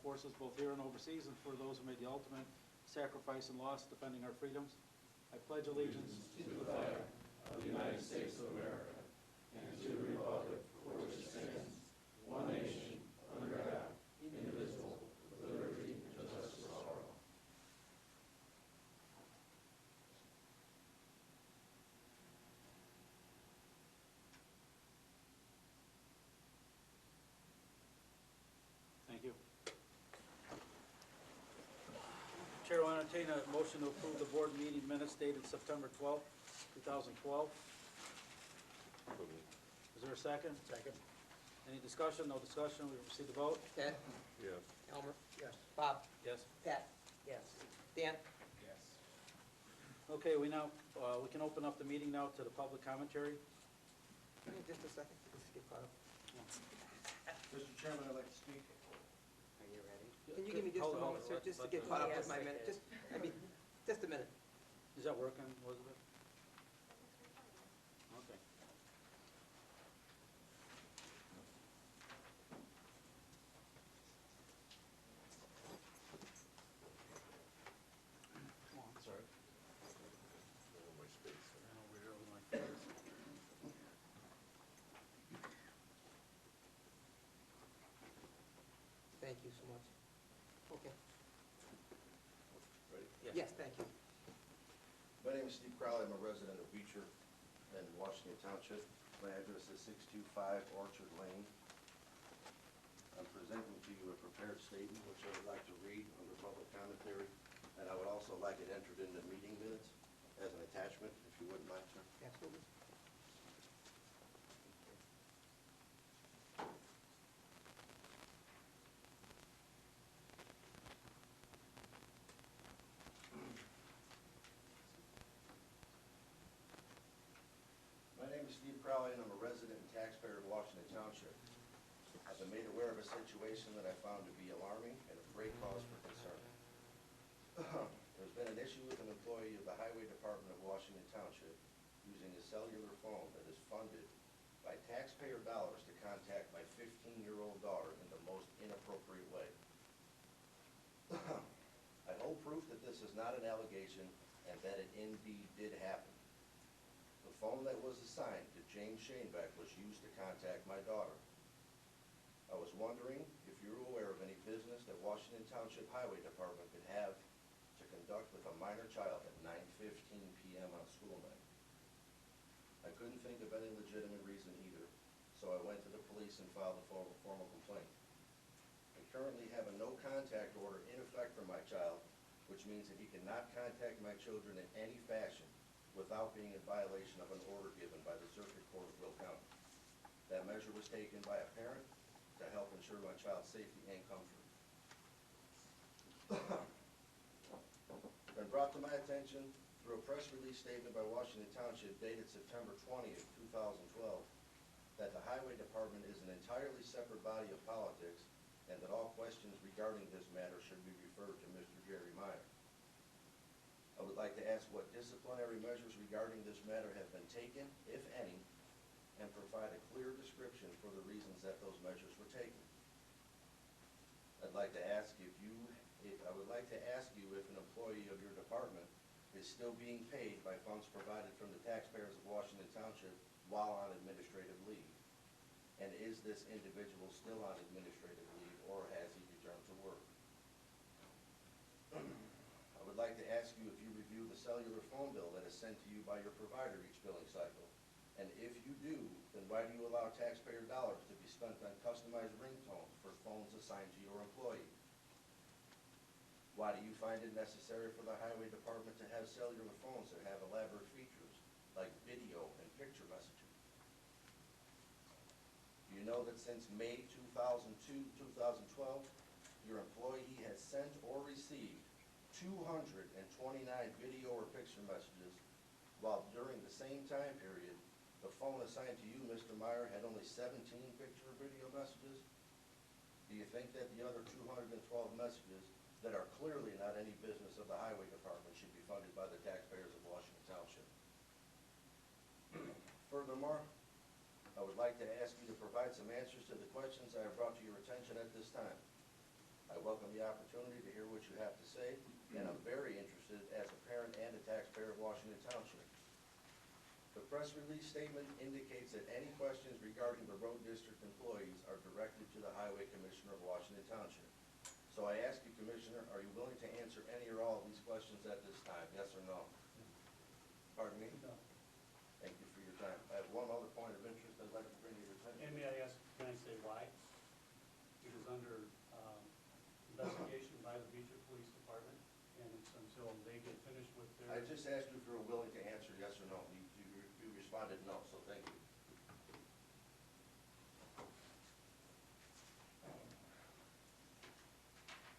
forces both here and overseas, and for those who made the ultimate sacrifice and loss defending our freedoms. I pledge allegiance to the flag of the United States of America and to the republic for which it stands, one nation, under God, indivisible, with liberty and justice for all. Thank you. Chair will entertain a motion to approve the board meeting minutes dated September 12th, 2012. Is there a second? Second. Any discussion? No discussion? We proceed to vote. Ted? Yes. Elmer? Yes. Bob? Yes. Pat? Yes. Dan? Yes. Okay, we can open up the meeting now to the public commentary. Just a second, just get caught up. Mr. Chairman, I'd like to speak. Are you ready? Can you give me just Hold a it, moment, sir, hold it. just to get caught up with Yes, my I minute? did. Just a minute. Is that working, Elizabeth? Okay. Oh, I'm sorry. My space. Ran over here with my fingers. Thank you so much. Okay. Ready? Yes, thank you. My name is Steve Crowley. I'm a resident of Beecher in Washington Township. My address is 625 Orchard Lane. I'm presenting to you a prepared statement which I would like to read under public commentary, and I would also like it entered into meeting minutes as an attachment, if you wouldn't mind, sir. Absolutely. My name is Steve Crowley, and I'm a resident and taxpayer of Washington Township. I've been made aware of a situation that I found to be alarming and of great cause for concern. There's been an issue with an employee of the Highway Department of Washington Township using a cellular phone that is funded by taxpayer dollars to contact my 15-year-old daughter in the most inappropriate way. I hold proof that this is not an allegation and that it indeed did happen. The phone that was assigned to James Shanebeck was used to contact my daughter. I was wondering if you're aware of any business that Washington Township Highway Department could have to conduct with a minor child at 9:15 p.m. on a school night. I couldn't think of any legitimate reason either, so I went to the police and filed a formal complaint. I currently have a no-contact order in effect for my child, which means that he cannot contact my children in any fashion without being in violation of an order given by the Circuit Court of Will County. That measure was taken by a parent to help ensure my child's safety and comfort. It's been brought to my attention through a press release statement by Washington Township dated September 20th, 2012, that the Highway Department is an entirely separate body of politics and that all questions regarding this matter should be referred to Mr. Jerry Meyer. I would like to ask what disciplinary measures regarding this matter have been taken, if any, and provide a clear description for the reasons that those measures were taken. I would like to ask you if an employee of your department is still being paid by funds provided from the taxpayers of Washington Township while on administrative leave. And is this individual still on administrative leave, or has he returned to work? I would like to ask you if you review the cellular phone bill that is sent to you by your provider each billing cycle. And if you do, then why do you allow taxpayer dollars to be spent on customized ringtones for phones assigned to your employee? Why do you find it necessary for the Highway Department to have cellular phones that have elaborate features like video and picture messaging? Do you know that since May 2012, your employee has sent or received 229 video or picture messages, while during the same time period, the phone assigned to you, Mr. Meyer, had only 17 picture or video messages? Do you think that the other 212 messages that are clearly not any business of the Highway Department should be funded by the taxpayers of Washington Township? Furthermore, I would like to ask you to provide some answers to the questions I have brought to your attention at this time. I welcome the opportunity to hear what you have to say, and I'm very interested as a parent and a taxpayer of Washington Township. The press release statement indicates that any questions regarding the road district employees are directed to the Highway Commissioner of Washington Township. So I ask you, Commissioner, are you willing to answer any or all of these questions at this time, yes or no? Pardon me? No. Thank you for your time. I have one other point of interest I'd like to bring to your attention. And may I ask, can I say why? It is under investigation by the Beecher Police Department, and it's until they get finished with their... I just asked you if you were willing to answer yes or no. You responded no, so thank you.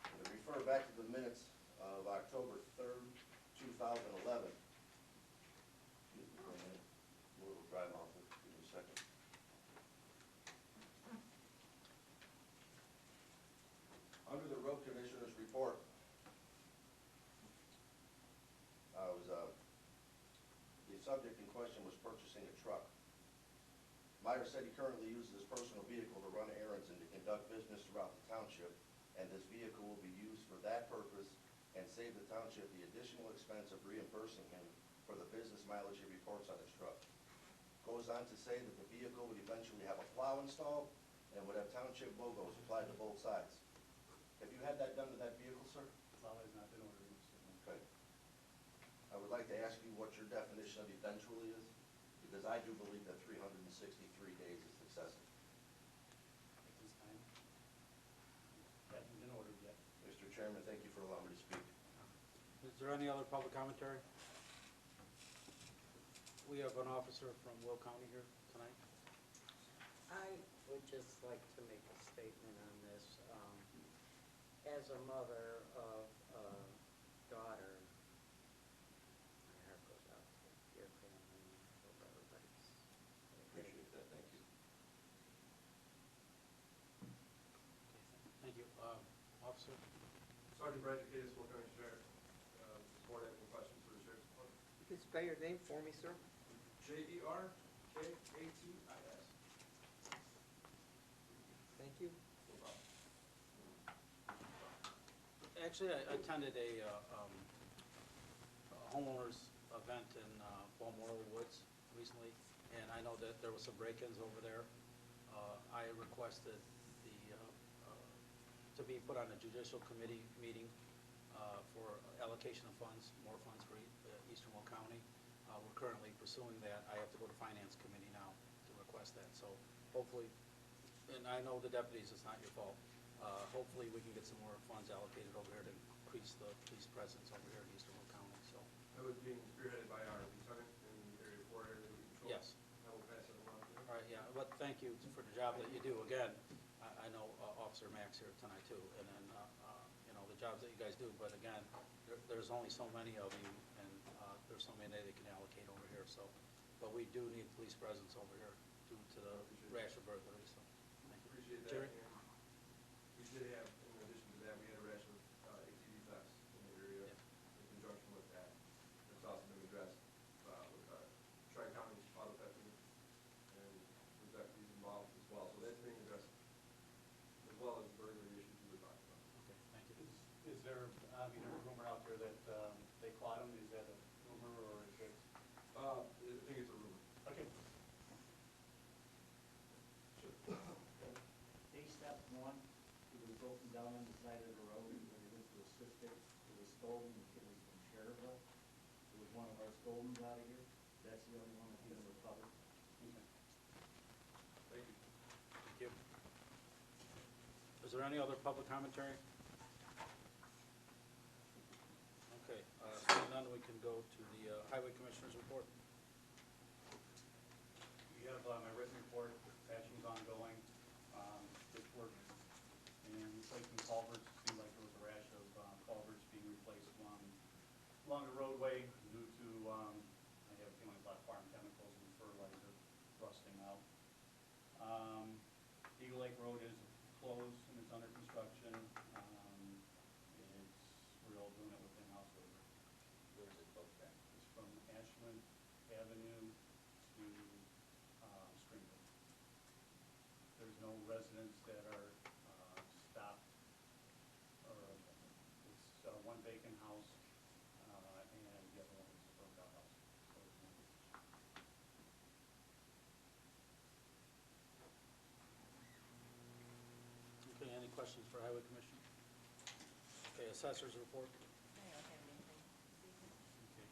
I'm going to refer back to the minutes of October 3rd, 2011. Excuse me for a minute. I'm a little dry mouthed. Give me a second. Under the road commissioner's report, the subject in question was purchasing a truck. Meyer said he currently uses his personal vehicle to run errands and to conduct business throughout the township, and this vehicle will be used for that purpose and save the township the additional expense of reimbursing him for the business mileage he reports on his truck. Goes on to say that the vehicle would eventually have a plow installed and would have township logos applied to both sides. Have you had that done to that vehicle, sir? Well, has not been ordered, Mr. Mayor. Okay. I would like to ask you what your definition of eventually is, because I do believe that 363 days is excessive. At this time, hasn't been ordered yet. Mr. Chairman, thank you for allowing me to speak. Is there any other public commentary? We have an officer from Will County here tonight. I would just like to make a statement on this. As a mother of a daughter, my heart goes out to your family, and I hope everybody's okay. Appreciate that, thank you. Thank you. Officer? Sergeant Brad Jaquez, Will County Sheriff. Does the board have any questions for the Sheriff's Department? You can spell your name for me, sir? Jerkatis. Thank you. No problem. Actually, I attended a homeowners event in Balmoral Woods recently, and I know that there was some break-ins over there. I requested to be put on a judicial committee meeting for allocation of funds, more funds for Eastern Will County. We're currently pursuing that. I have to go to Finance Committee now to request that, so hopefully, and I know the deputies, it's not your fault. Hopefully, we can get some more funds allocated over here to increase the police presence over here in Eastern Will County, so. That was being spearheaded by our lieutenant in the Area 4 area that we control. Yes. I will pass it along to him. All right, yeah, but thank you for the job that you do. Again, I know Officer Max here tonight too, and then, you know, the jobs that you guys do, but again, there's only so many of you, and there's so many they can allocate over here, so. But we do need police presence over here due to the rash of burglary, so. Thank you. Appreciate that. Jerry? And we did have, in addition to that, we had a rash of ATV thefts in the area in conjunction with that. It's also been addressed with Tri-County auto theft unit, and with deputies involved as well. So that's being addressed, as well as the burglary issues we were talking about. Okay, thank you. Is there, I mean, there's a rumor out there that they caught him. Is that a rumor, or is it? I think it's a rumor. Okay. Day step one, it was broken down on the side of the road, when we went to assist it, it was stolen, the kid was from Cherville. It was one of our stolens out of here, that's the only one that's been recovered. Okay. Thank you. Thank you. Is there any other public commentary? Okay, seeing none, we can go to the Highway Commissioner's report. You have my written report, patching's ongoing, ditch work, and replacing culverts. It seemed like there was a rash of culverts being replaced along the roadway due to, I have a feeling, a lot of farm chemicals and fertilizer rusting out. Eagle Lake Road is closed and it's under construction. We're all doing it with in-house labor. Where is it close at? It's from Ashland Avenue to Springfield. There's no residents that are stopped or Highway Commission? Okay, Assessors Report? I don't have anything this evening. Okay.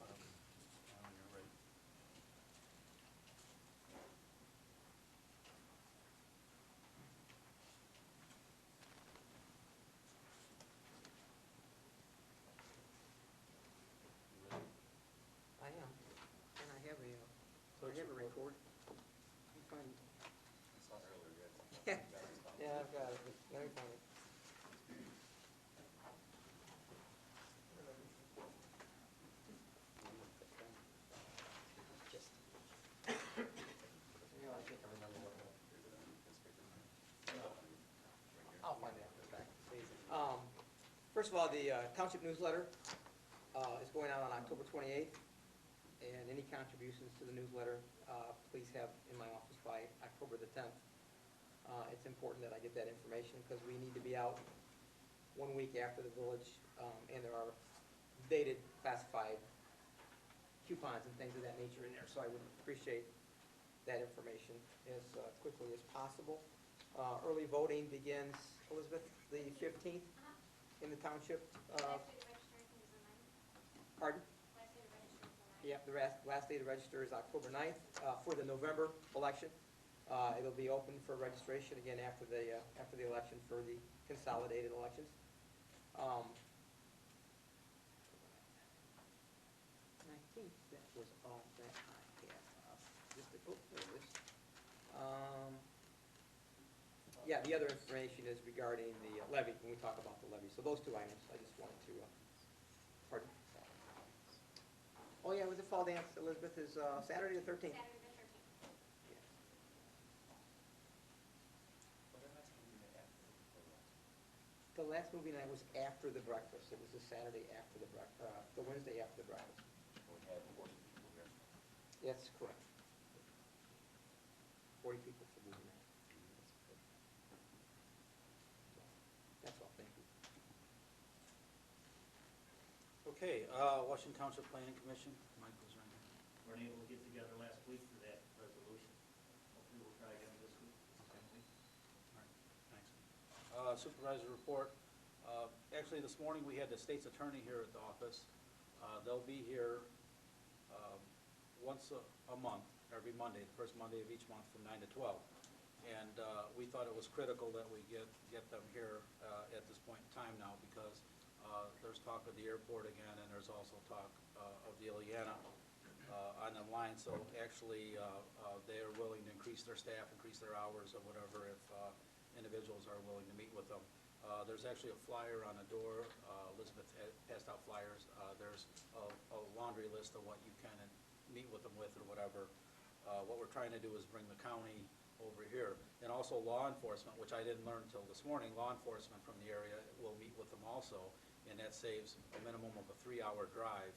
Caught up. When you're ready. You ready? I am, and I have Clerk's a report. report. You find it. I saw it earlier, you Yeah. had some. Yeah, I've got it. Let me find it. Just, Yeah, I think I remember what it was. I'll find it after the fact. First of all, the township newsletter is going out on October 28th, and any contributions to the newsletter, please have in my office by October the 10th. It's important that I get that information, because we need to be out 1 week after the village, and there are dated classified coupons and things of that nature in there, so I would appreciate that information as quickly as possible. Early voting begins, Elizabeth, the 15th in the township. Last day to register, I think, is the 9th. Pardon? Last day to register is the 9th. Yeah, the last day to register is October 9th for the November election. It'll be open for registration again after the election for the consolidated elections. And I think that was all that I have. There it is. Yeah, the other information is regarding the levy, when we talk about the levy. So those two items, I just wanted to, pardon? Oh, yeah, with the fall dance, Elizabeth, is Saturday the 13th. Saturday the 13th. Yes. The last movie night was after the breakfast. It was the Saturday after the the Wednesday after the breakfast. We had 40 people here. That's correct. 40 people for movie night. That's all, thank you. Okay, Washington Township Planning Commission, Mike was right here. Weren't able to get together last week for that resolution. Hopefully we'll try again this week, this coming week. All right, thanks. Supervisor report. Actually, this morning, we had the state's attorney here at the office. They'll be here once a month, every Monday, the first Monday of each month from 9 to 12. And we thought it was critical that we get them here at this point in time now, because there's talk of the airport again, and there's also talk of the Ileana on the line. So actually, they are willing to increase their staff, increase their hours or whatever, if individuals are willing to meet with them. There's actually a flyer on the door. Elizabeth passed out flyers. There's a laundry list of what you can meet with them with or whatever. What we're trying to do is bring the county over here. And also law enforcement, which I didn't learn until this morning, law enforcement from the area will meet with them also, and that saves a minimum of a 3-hour drive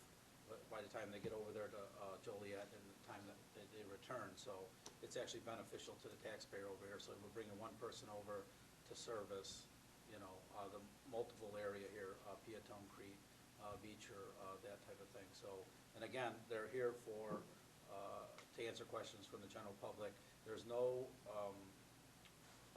by the time they get over there to Joliet and the time that they return. So it's actually beneficial to the taxpayer over here. So we're bringing one person over to service, you know, the multiple area here, Peatone Creek, Beecher, that type of thing. So, and again, they're here for, to answer questions from the general public. There's no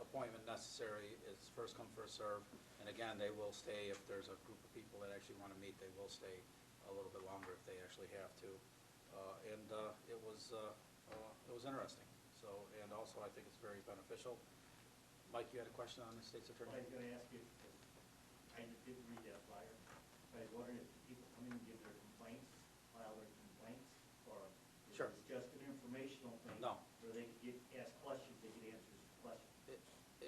appointment necessary. It's first come, first serve. And again, they will stay if there's a group of people that actually want to meet. They will stay a little bit longer if they actually have to. It was interesting. So, and also I think it's very beneficial. Mike, you had a question on the state's attorney? Well, I was gonna ask you, because I didn't read that flyer, but I was wondering if the people come in and give their complaints, file their complaints, or if Sure. it's just an informational thing? No. Where they could ask questions, they get answers to questions?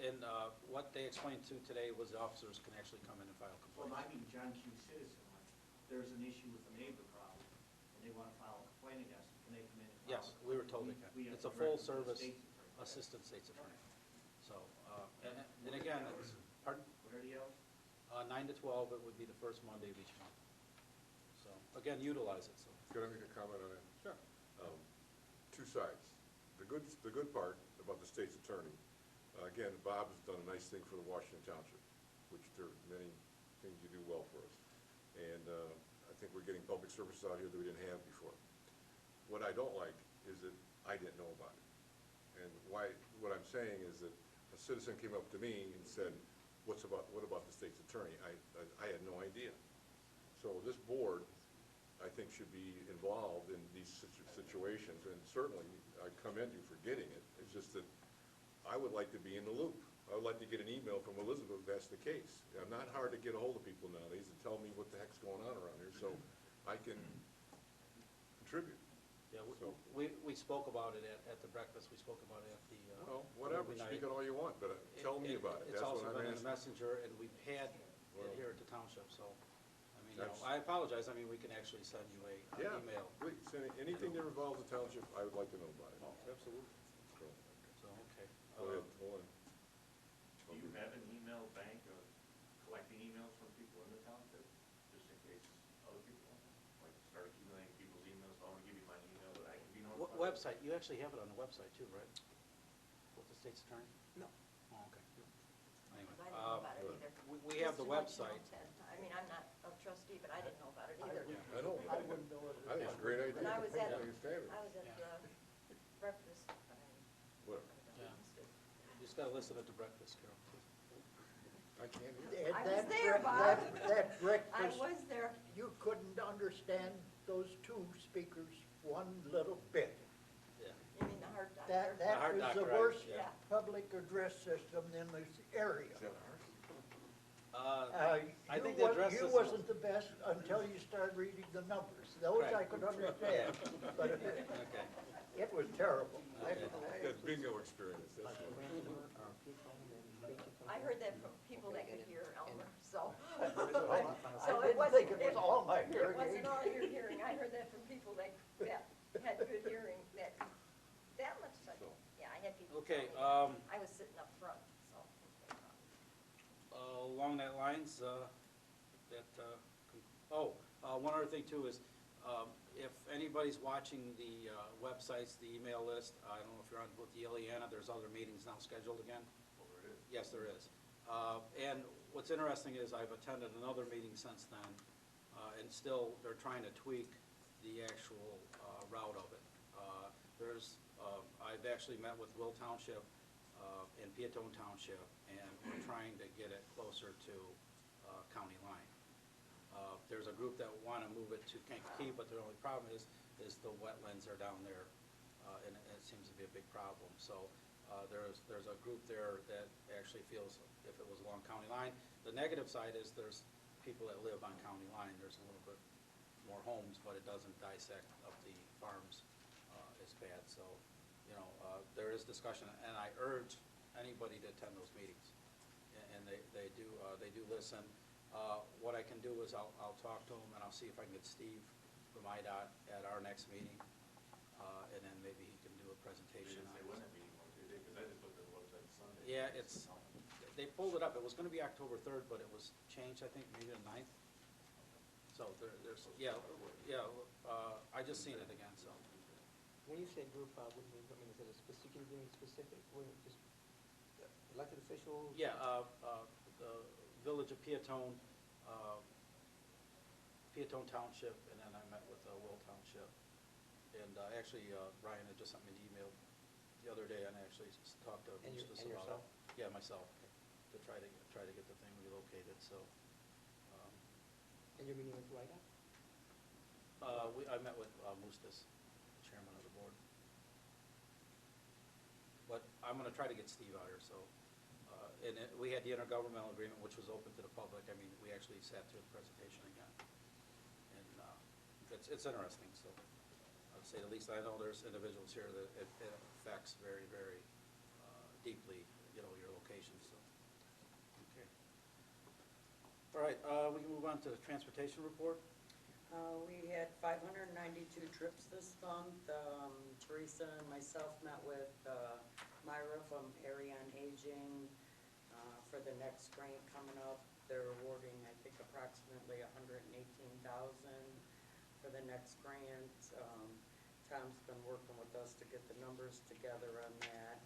And what they explained to today was the officers can actually come in and file Well, complaints. I mean, John Q. Citizen, like, there's an issue with a neighbor problem, and they wanna file a complaint against them, can they come in and file? Yes, we were told they can. We have It's a to direct full them to the service state's attorney. Okay. assistant state's attorney. So, and again, it's, pardon? What are the hours? 9 to 12, it would be the first Monday of each month. So, again, utilize it, so. Can I make a comment on that? Sure. Two sides. The good part about the state's attorney, again, Bob has done a nice thing for the Washington Township, which there are many things you do well for us. And I think we're getting public services out here that we didn't have before. What I don't like is that I didn't know about it. And what I'm saying is that a citizen came up to me and said, what about the state's attorney? I had no idea. So this board, I think, should be involved in these situations, and certainly, I commend you for getting it. It's just that I would like to be in the loop. I would like to get an email from Elizabeth if that's the case. I'm not hard to get a hold of people nowadays to tell me what the heck's going on around here, so I can contribute. Yeah, So- we spoke about it at the breakfast, we spoke about it at the. Well, whatever, movie speak night. it all you want, but tell me about it. It's That's what also I'm been in the asking. messenger, and we've had Well- it here at the township, so, I mean, you know, That's- I apologize, I mean, we can actually send you an Yeah, email. please, anything that involves the township, I would like to know about it. Absolutely. So, So, okay. go ahead, hold on. Do you have an email bank of collecting emails from people in the township, just in case other people want them? Like, start accumulating people's emails, so I want to give you my email that I can be What notified? website, you actually have it on the website too, right? With the state's attorney? No. Oh, okay. Anyway, I didn't know about it either. we have the Just to let you know, website. Ted. I mean, I'm not a trustee, but I didn't know about it either. I know. I wouldn't know what it I think it's a great idea. When I was I at, think it's fabulous. I was at Yeah. the breakfast, What? Yeah. You just gotta listen at the breakfast, Carol. I can't hear. I was there, Bob. That I breakfast, was there. you couldn't understand those two speakers one little bit. Yeah. You mean the hard doctor? That hard was the doctor, worst yeah. public address system in this area. Is that ours? I think the address You system- wasn't the best until you started reading the numbers. Those I Correct. could understand, but Okay. it was terrible. That's bingo experience, that's what. I heard that from people that could hear, Elmer, so. I So it didn't wasn't. think it was all my It hearing wasn't aids. all your hearing. I heard that from people that had good hearing, that much such. Yeah, I had people tell Okay, me that. I was sitting up front, so. it was no problem. along that lines, one other thing too is, if anybody's watching the websites, the email list, I don't know if you're on with the Ileana, there's other meetings now scheduled again? Oh, there it is. Yes, there is. And what's interesting is I've attended another meeting since then, and still, they're trying to tweak the actual route of it. I've actually met with Will Township and Peatone Township, and we're trying to get it closer to county line. There's a group that want to move it to Kankakee, but the only problem is the wetlands are down there, and it seems to be a big problem. So there's a group there that actually feels if it was along county line. The negative side is there's people that live on county line. There's a little bit more homes, but it doesn't dissect up the farms as bad. So, you know, there is discussion, and I urge anybody to attend those meetings. And they do listen. What I can do is I'll talk to them, and I'll see if I can get Steve from IDOT at our next meeting, and then maybe he can do a They presentation didn't on say it. when that meeting was, did they? Because I just looked at the website Sunday. Yeah, they pulled it up. It was gonna be October 3rd, but it was changed, I think, maybe the 9th. So there's, I just seen it again, so. When you say group, what do you mean? I mean, is it a specific, can you give me specific, or just elected officials? Yeah, the Village of Peatone, Peatone Township, and then I met with Will Township. And actually, Ryan had just sent me an email the other day, and I actually talked to And Eustace and about it. yourself? Yeah, myself, to try to get the thing relocated, so. And you're meeting with Rita? I met with Eustace, the chairman of the board. But I'm gonna try to get Steve out here, so, we had the intergovernmental agreement, which was open to the public. I mean, we actually sat through the presentation again. And, it's interesting, so, I'd say the least. I know there's individuals here that it affects very, very, deeply, you know, your location, so, okay. All right, we can move on to the transportation report. We had 592 trips this month. Teresa and myself met with Myra from Area on Aging for the next grant coming up. They're awarding, I think, approximately $118,000 for the next grant. Tom's been working with us to get the numbers together on that.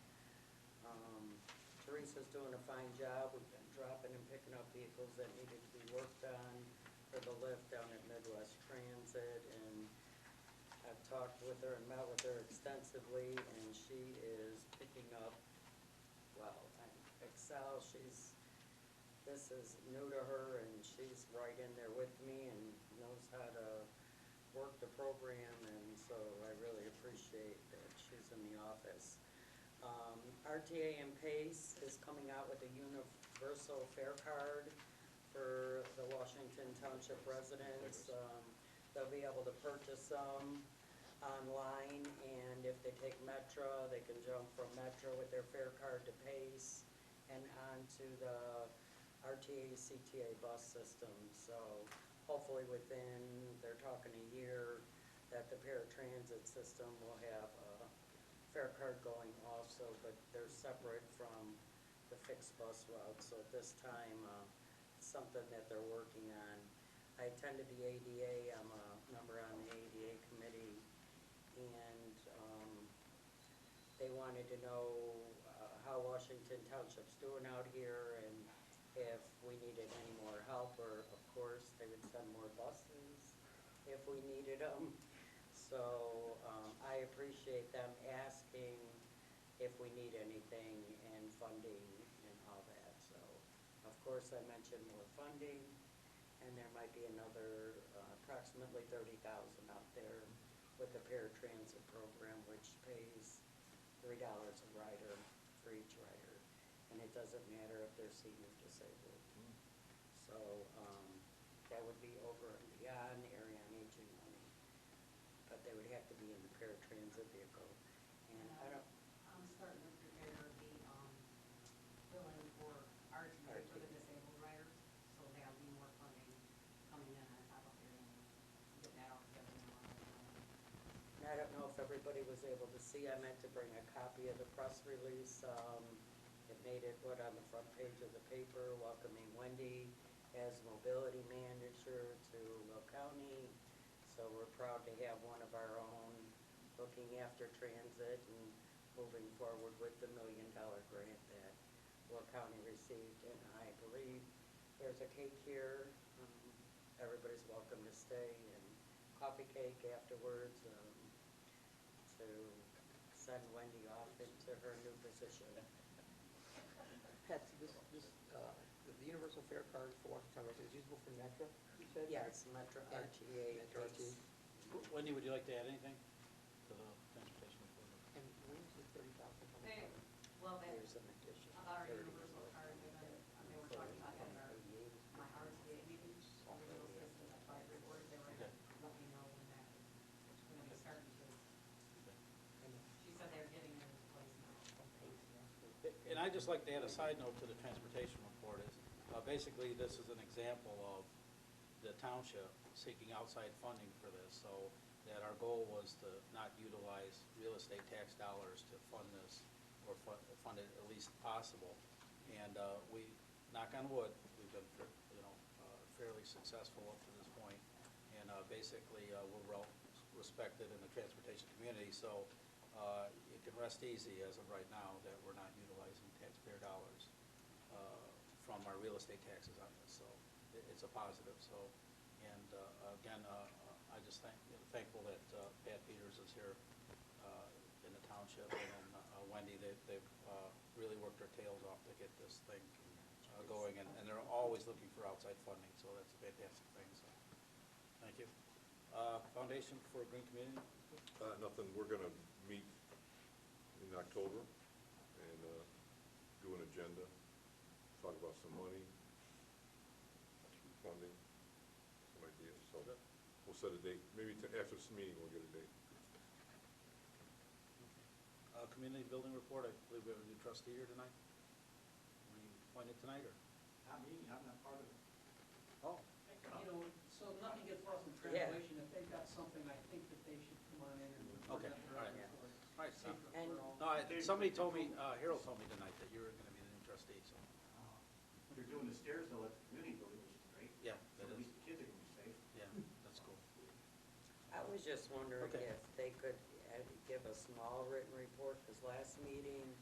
Teresa's doing a fine job. We've been dropping and picking up vehicles that needed to be worked on for the lift down at Midwest Transit, and I've talked with her and met with her extensively, and she is picking up, well, excel. This is new to her, and she's right in there with me and knows how to work the program, and so I really appreciate that she's in the office. RTA and PACE is coming out with a universal fare card for the Washington Township residents. They'll be able to purchase them online, and if they take Metro, they can jump from Metro with their fare card to PACE and onto the RTA CTA bus system. So hopefully within, they're talking a year, that the paratransit system will have a fare card going also, but they're separate from the fixed bus routes. So at this time, it's something that they're working on. I attended the ADA, I'm a member on the ADA committee, and they wanted to know how Washington Township's doing out here, and if we needed any more help, or of course, they would send more buses if we needed them. So I appreciate them asking if we need anything and funding and all that. So of course, I mentioned more funding, and there might be another approximately $30,000 out there with the paratransit program, which pays $3 a rider for each rider, and it doesn't matter if they're senior disabled. So that would be over and beyond area on aging money, but they would have to be in the paratransit vehicle. And I don't. I'm starting to prepare the billing for RTA for the disabled riders, so that'll be more funding coming in on top of here, and get that all together tomorrow. And I don't know if everybody was able to see, I meant to bring a copy of the press release. It made it on the front page of the paper, welcoming Wendy as mobility manager to Will County. So we're proud to have one of our own looking after transit and moving forward with the $1 million grant that Will County received. And I believe there's a cake here. Everybody's welcome to stay, and coffee cake afterwards to send Wendy off into her new position. Patsy, the universal fare card for Washington residents is usable for Metro, you said? Yes, Metro And RTA. Metro RTA. Wendy, would you like to add anything to the transportation report? And where's the 30,000 coming They, from? well, that, Here's an addition. about our 30. universal card, they were talking about having my RTA meeting, all the little system, that's why I reported, they were gonna let me know when that was gonna be starting to. She said they're getting it into place now. And I'd just like to add a side note to the transportation report is, basically, this is an example of the township seeking outside funding for this, so that our goal was to not utilize real estate tax dollars to fund this, or fund it at least possible. And we, knock on wood, we've been, fairly successful up to this point. And basically, we're well respected in the transportation community, so you can rest easy as of right now that we're not utilizing taxpayer dollars from our real estate taxes on this, so it's a positive. So, and again, I just thankful that Pat Peters is here in the township, and then Wendy, they've really worked their tails off to get this thing going, and they're always looking for outside funding, so that's a fantastic thing, so, thank you. Foundation for a Green Community? Nothing, we're gonna meet in October and do an agenda, talk about some money, funding, some ideas, so we'll set a date, maybe after this meeting we'll get a date. Community Building Report, I believe we have a new trustee here tonight. Were you appointed tonight, or? Not me, I'm not part of it. Oh. You know, so nothing gets lost in Yeah. translation. If they've got something, I think that they should come on in and. Okay, present all right. their Yeah. report. All right, so- Secret And- for all. No, somebody told me, Harold told me tonight that you were gonna be the new trustee, so, They're doing the stairs though at the community building, which is great. yeah, So that at is, least the kids are gonna be safe. yeah, that's cool. I was just wondering Okay. if they could give a small written report, because last meeting,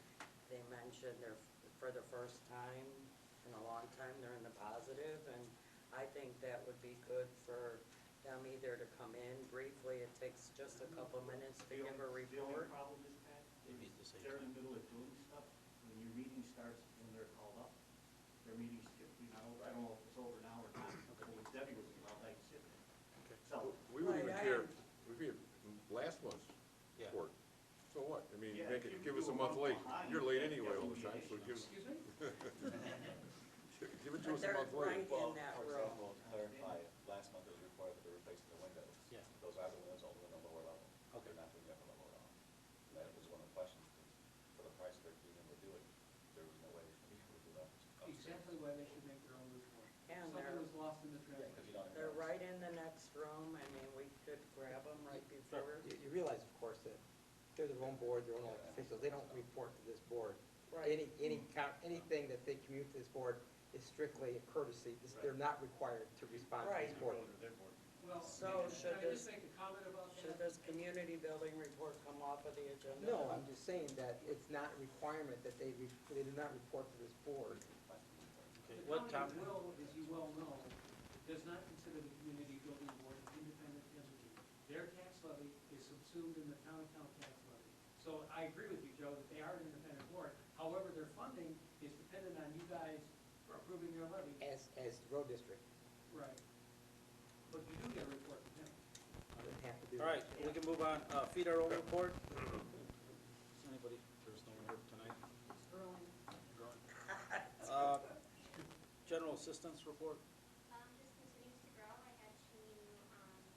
they mentioned they're, for the first time in a long time, they're in the positive, and I think that would be good for them either to come in briefly, it takes just a couple minutes to give a The only report. problem is, Pat, They meet the is same they're in time. the middle of doing stuff. When your meeting starts, when they're called care, if you, last month's Yeah. report, so what? I mean, Yeah, make if it, you give us a do a month month late. behind, You're you late can't anyway get all the time, so give, Excuse me? give it to But us a they're month right late. in that For row. example, to clarify, last month it was reported that they're replacing the windows. Yeah. Those are the windows only on the lower level. Okay. They're not doing the upper level at all. And that was one of the questions, because for the price they're being able to do it, there was no way they're gonna be able to do that. Exactly why they should make their own report. And Something they're- was lost in the Because translation. you don't have. They're right in the next room, I mean, we could grab them right before. You realize, of course, that they're their own board, their own elected officials, they don't report to this board. Right. Anything that they commute to this board is strictly a courtesy, they're not required to respond to this Right. board. Go to their board meeting. Well, So should can I just this- make a comment about Should that? this community building report come off of the agenda? No, I'm just saying that it's not a requirement that they do not report to this board. Okay, The what county Tom, will, as you well know, does not consider the community building board an independent entity. Their tax levy is subsumed in the town account tax levy. So I agree with you, Joe, that they are an independent board. However, their funding is dependent on you guys approving their levy. As the road district, Right. But you do get a report from him. they have to do. all right, we can move on. Feed our own report. Is anybody, there's no one here tonight? It's growing. Uh, General assistance report. Just continues to grow. I had 2 new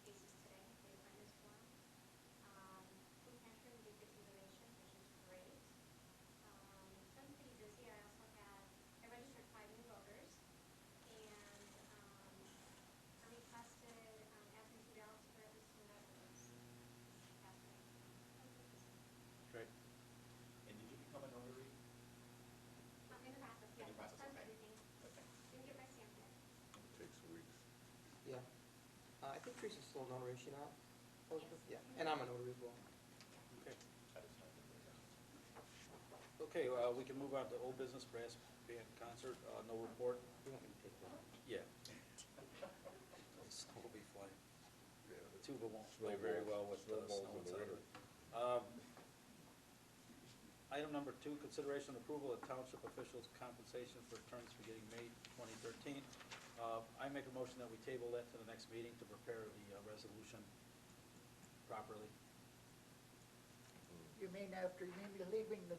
cases today, the appointments form. Food pantry, we did get some donations, which is great. It's been pretty busy. I also I registered 5 new voters. And I requested absentee ballots for at least 2 residents. Past May. Great. And did you become a notary? In the process, In yeah. the process, Done okay. everything. Okay. Didn't get my stamp yet. It takes weeks. Yeah. I think Teresa's still a notary, is she not? Elizabeth? Yeah, and I'm a notary as well. Okay. I just wanted to do that. Okay, we can move on to old business brass band concert. No report. You want me to take that? Yeah. Snow will be flying. Yeah, The tuba won't play very well with the snowballs snow in the inside. winter. Item number 2, consideration and approval of township officials' compensation for terms beginning May 2013. I make a motion that we table that to the next meeting to prepare the resolution properly. You mean after maybe leaving the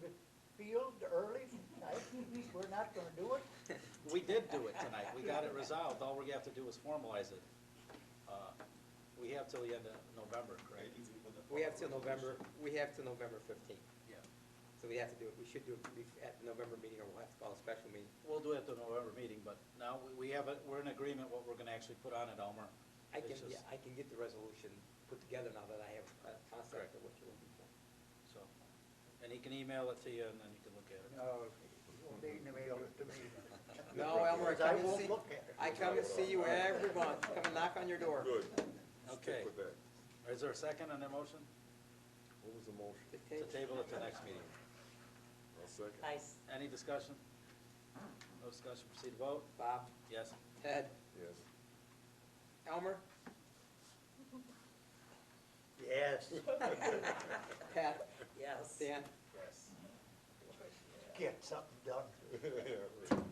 field early tonight? We're not gonna do it? We did do it tonight. We got it resolved. All we have to do is formalize it. We have till the end of November, correct? We have till November 15th, Yeah. so we have to do it, we should do it at the November meeting, or we'll have to call a special meeting. We'll do it at the November meeting, but now we have it, we're in agreement what we're gonna actually put on it, Elmer. I can, It's just- I can get the resolution put together now that I have a concept of what you're looking for. So, and he can email it to you, and then you can look at it. No, you won't need to mail it to me. No, Elmer, Because I come and won't see, look at it. I come and see you every month, come and knock on your door. Good. Okay. Stick with that. Is there a second on that motion? What was the motion? To table it to next meeting. I'll second. Any discussion? No discussion, proceed to vote? Bob, Yes? Ted, Yes. Elmer, Yes, Pat, Yes. Dan, Yes. get something done. Yeah, right.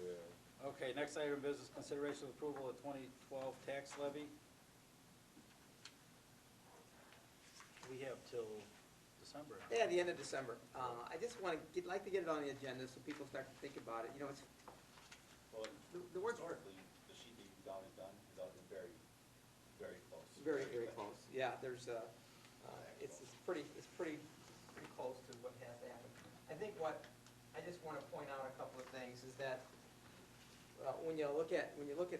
Yeah. Okay, next item of business, consideration of approval of 2012 tax levy. We have till December. yeah, the end of December. I just want to like to get it on the agenda so people start to think about it, you know, it's, Well, the word, historically, the sheet that you've always done has always been very, very close. very, very close. Yeah, there's, it's pretty close to what has to happen. I think I just want to point out a couple of things, is that, when you look at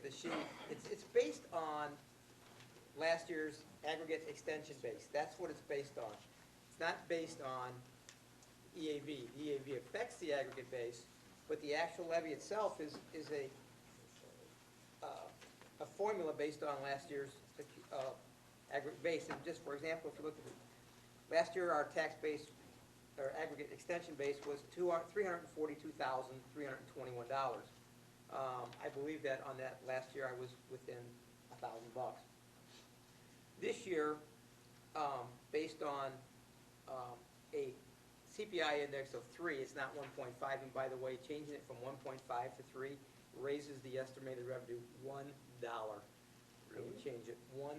the sheet, it's based on last year's aggregate extension base. That's what it's based on. It's not based on EAV. The EAV affects the aggregate base, but the actual levy itself is a formula based on last year's aggregate base. And just for example, if you look at it, last year our tax base, our aggregate extension base was $342,321. I believe that on that last year I was within $1,000. This year, based on a CPI index of 3, it's not 1.5, and by the way, changing it from 1.5 to 3 raises the estimated revenue $1. When you change it, $1.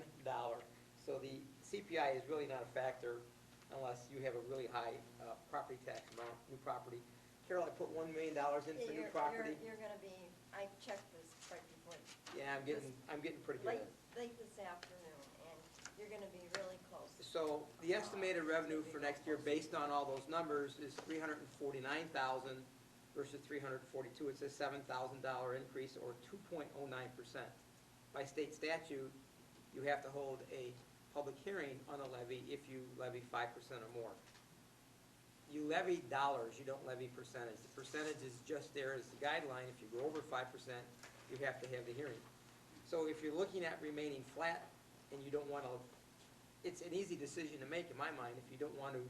So the CPI is really not a factor unless you have a really high property tax amount, new property. Carol, I put $1 million in for new property. You're gonna be, I checked this right before, Yeah, I'm getting pretty good at it. late this afternoon, and you're gonna be really close. So the estimated revenue for next year, based on all those numbers, is $349,000 versus $342. It's a $7,000 increase, or 2.09%. By state statute, you have to hold a public hearing on a levy if you levy 5% or more. You levy dollars, you don't levy percentage. The percentage is just there as the guideline. If you go over 5%, you have to have the hearing. So if you're looking at remaining flat and you don't want to, it's an easy decision to make in my mind. If you don't want to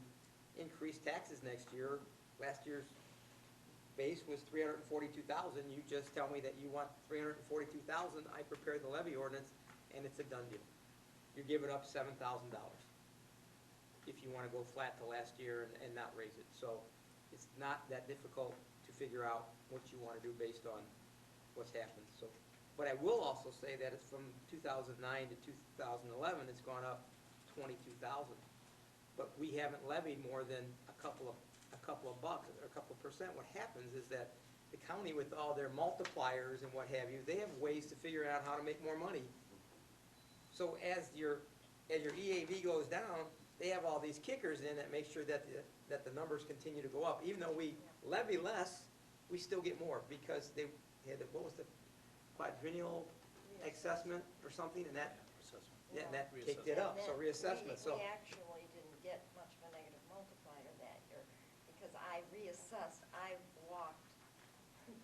increase taxes next year, last year's base was $342,000. You just tell me that you want $342,000. I prepare the levy ordinance, and it's a done deal. You're giving up $7,000 if you want to go flat to last year and not raise it. So it's not that difficult to figure out what you want to do based on what's happened. So, but I will also say that it's from 2009 to 2011, it's gone up 22,000. But we haven't levied more than a couple of bucks or a couple of percent. What happens is that the county, with all their multipliers and what have you, they have ways to figure out how to make more money. So as your EAV goes down, they have all these kickers in that make sure that the numbers continue to go up. Even though we levy less, we still get more because they had, what was the quadrennial assessment or something, and that, yeah, and that kicked it up, so reassessment, so. We actually didn't get much of a negative multiplier that year because I reassessed, I walked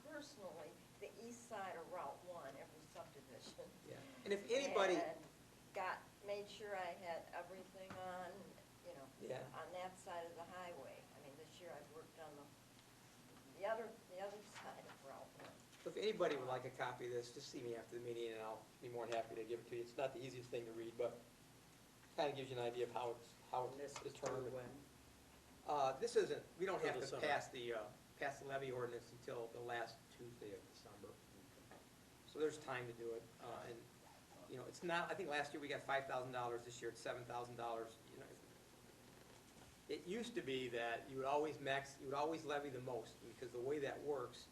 personally the east side of Route 1, every subdivision. Yeah, and if anybody. And made sure I had everything on, Yeah. on that side of the highway. I mean, this year I've worked on the other side of Route 1. So if anybody would like a copy of this, just see me after the meeting and I'll be more than happy to give it to you. It's not the easiest thing to read, but kind of gives you an idea of how And this it's is through determined. when? This isn't, we don't have to Till pass the levy ordinance until the last Tuesday of December. So there's time to do it, and, it's not, I think last year we got $5,000, this year it's $7,000, It used to be that you would always levy the most, because the way that works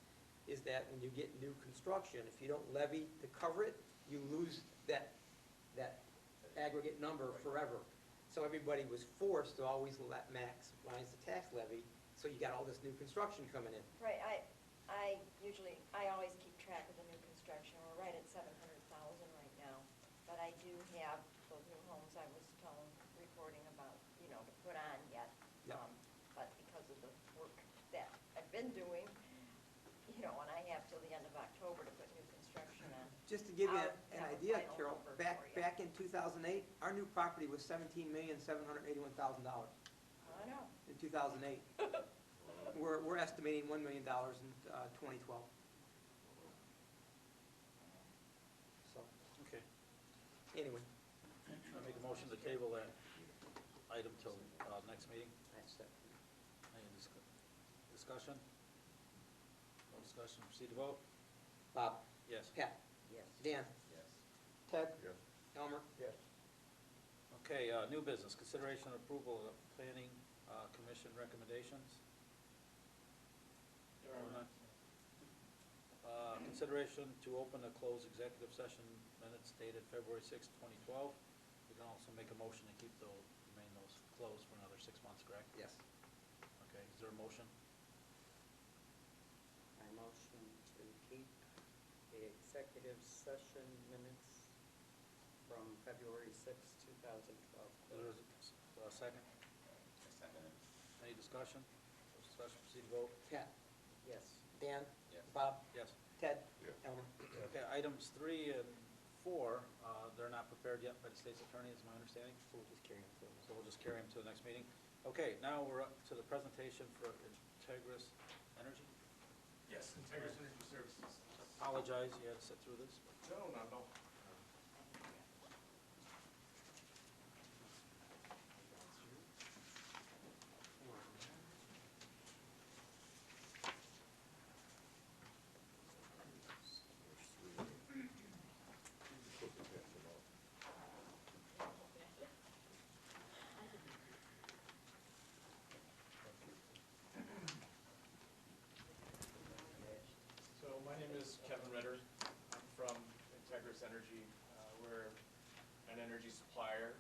is that when you get new construction, if you don't levy to cover it, you lose that aggregate number forever. So everybody was forced to always maximize the tax levy, so you got all this new construction coming in. Right, I always keep track of the new construction. We're right at 700,000 right now. But I do have those new homes I was reporting about, to put on yet. Yep. But because of the work that I've been doing, and I have till the end of October to put new construction on. Just to give you I'll an have a idea, final Carol, number for you. back in 2008, our new property was $17,781,000 I know. in 2008. We're estimating $1 million in 2012. So, Okay. anyway, I make a motion to table that item till next meeting. I second. Any discussion? No discussion, proceed to vote? Bob, Yes. Pat, Yes. Dan, Yes. Ted, Yes. Elmer. Yes. Okay, new business, consideration and approval of planning commission recommendations. Consideration to open a closed executive session minutes dated February 6, 2012. We can also make a motion to keep those closed for another 6 months, correct? Yes. Okay, is there a motion? I motion to keep the executive session minutes from February 6, 2012. Is there a second? Second. Any discussion? No discussion, proceed to vote? Pat, Yes. Dan, Yes. Bob, Yes. Ted, Yes. Elmer. Okay, items 3 and 4, they're not prepared yet by the state's attorney, is my understanding? So we'll just carry on through. So we'll just carry them to the next meeting. Okay, now we're up to the presentation for Integris Energy. Yes, Integris Energy Services. Apologize, you had to sit through this. No, not at all. Supposed to pass them out. Energy. We're an energy supplier,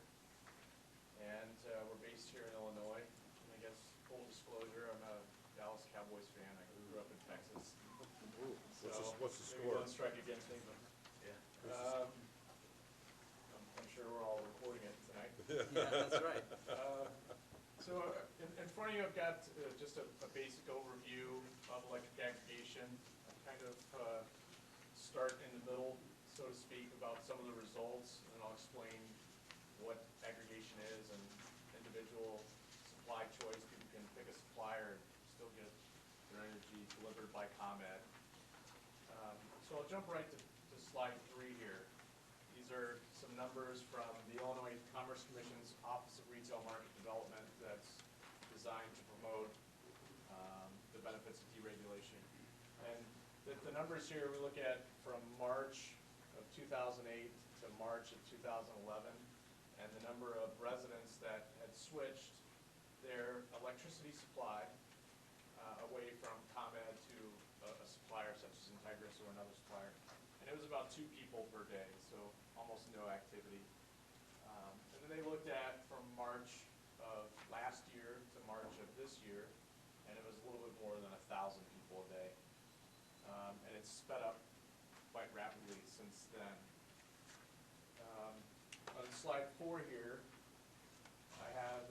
and we're based here in Illinois. And I guess full disclosure, I'm a Dallas Cowboys fan. I grew up in Texas. What's the Maybe score? don't strike against me, but yeah. I'm sure we're all recording it tonight. Yeah, that's right. So in front of you, I've got just a basic overview of electric aggregation. I kind of start in the middle, so to speak, about some of the results, and I'll explain what aggregation is and individual supply choice. People can pick a supplier and still get their energy delivered by ComEd. So I'll jump right to slide 3 here. These are some numbers from the Illinois Commerce Commission's Office of Retail Market Development that's designed to promote the benefits of deregulation. And the numbers here we look at from March of 2008 to March of 2011, and the number of residents that had switched their electricity supply away from ComEd to a supplier such as Integris or another supplier. And it was about 2 people per day, so almost no activity. And then they looked at from March of last year to March of this year, and it was a little bit more than 1,000 people a day. And it's sped up quite rapidly since then. On slide 4 here, I have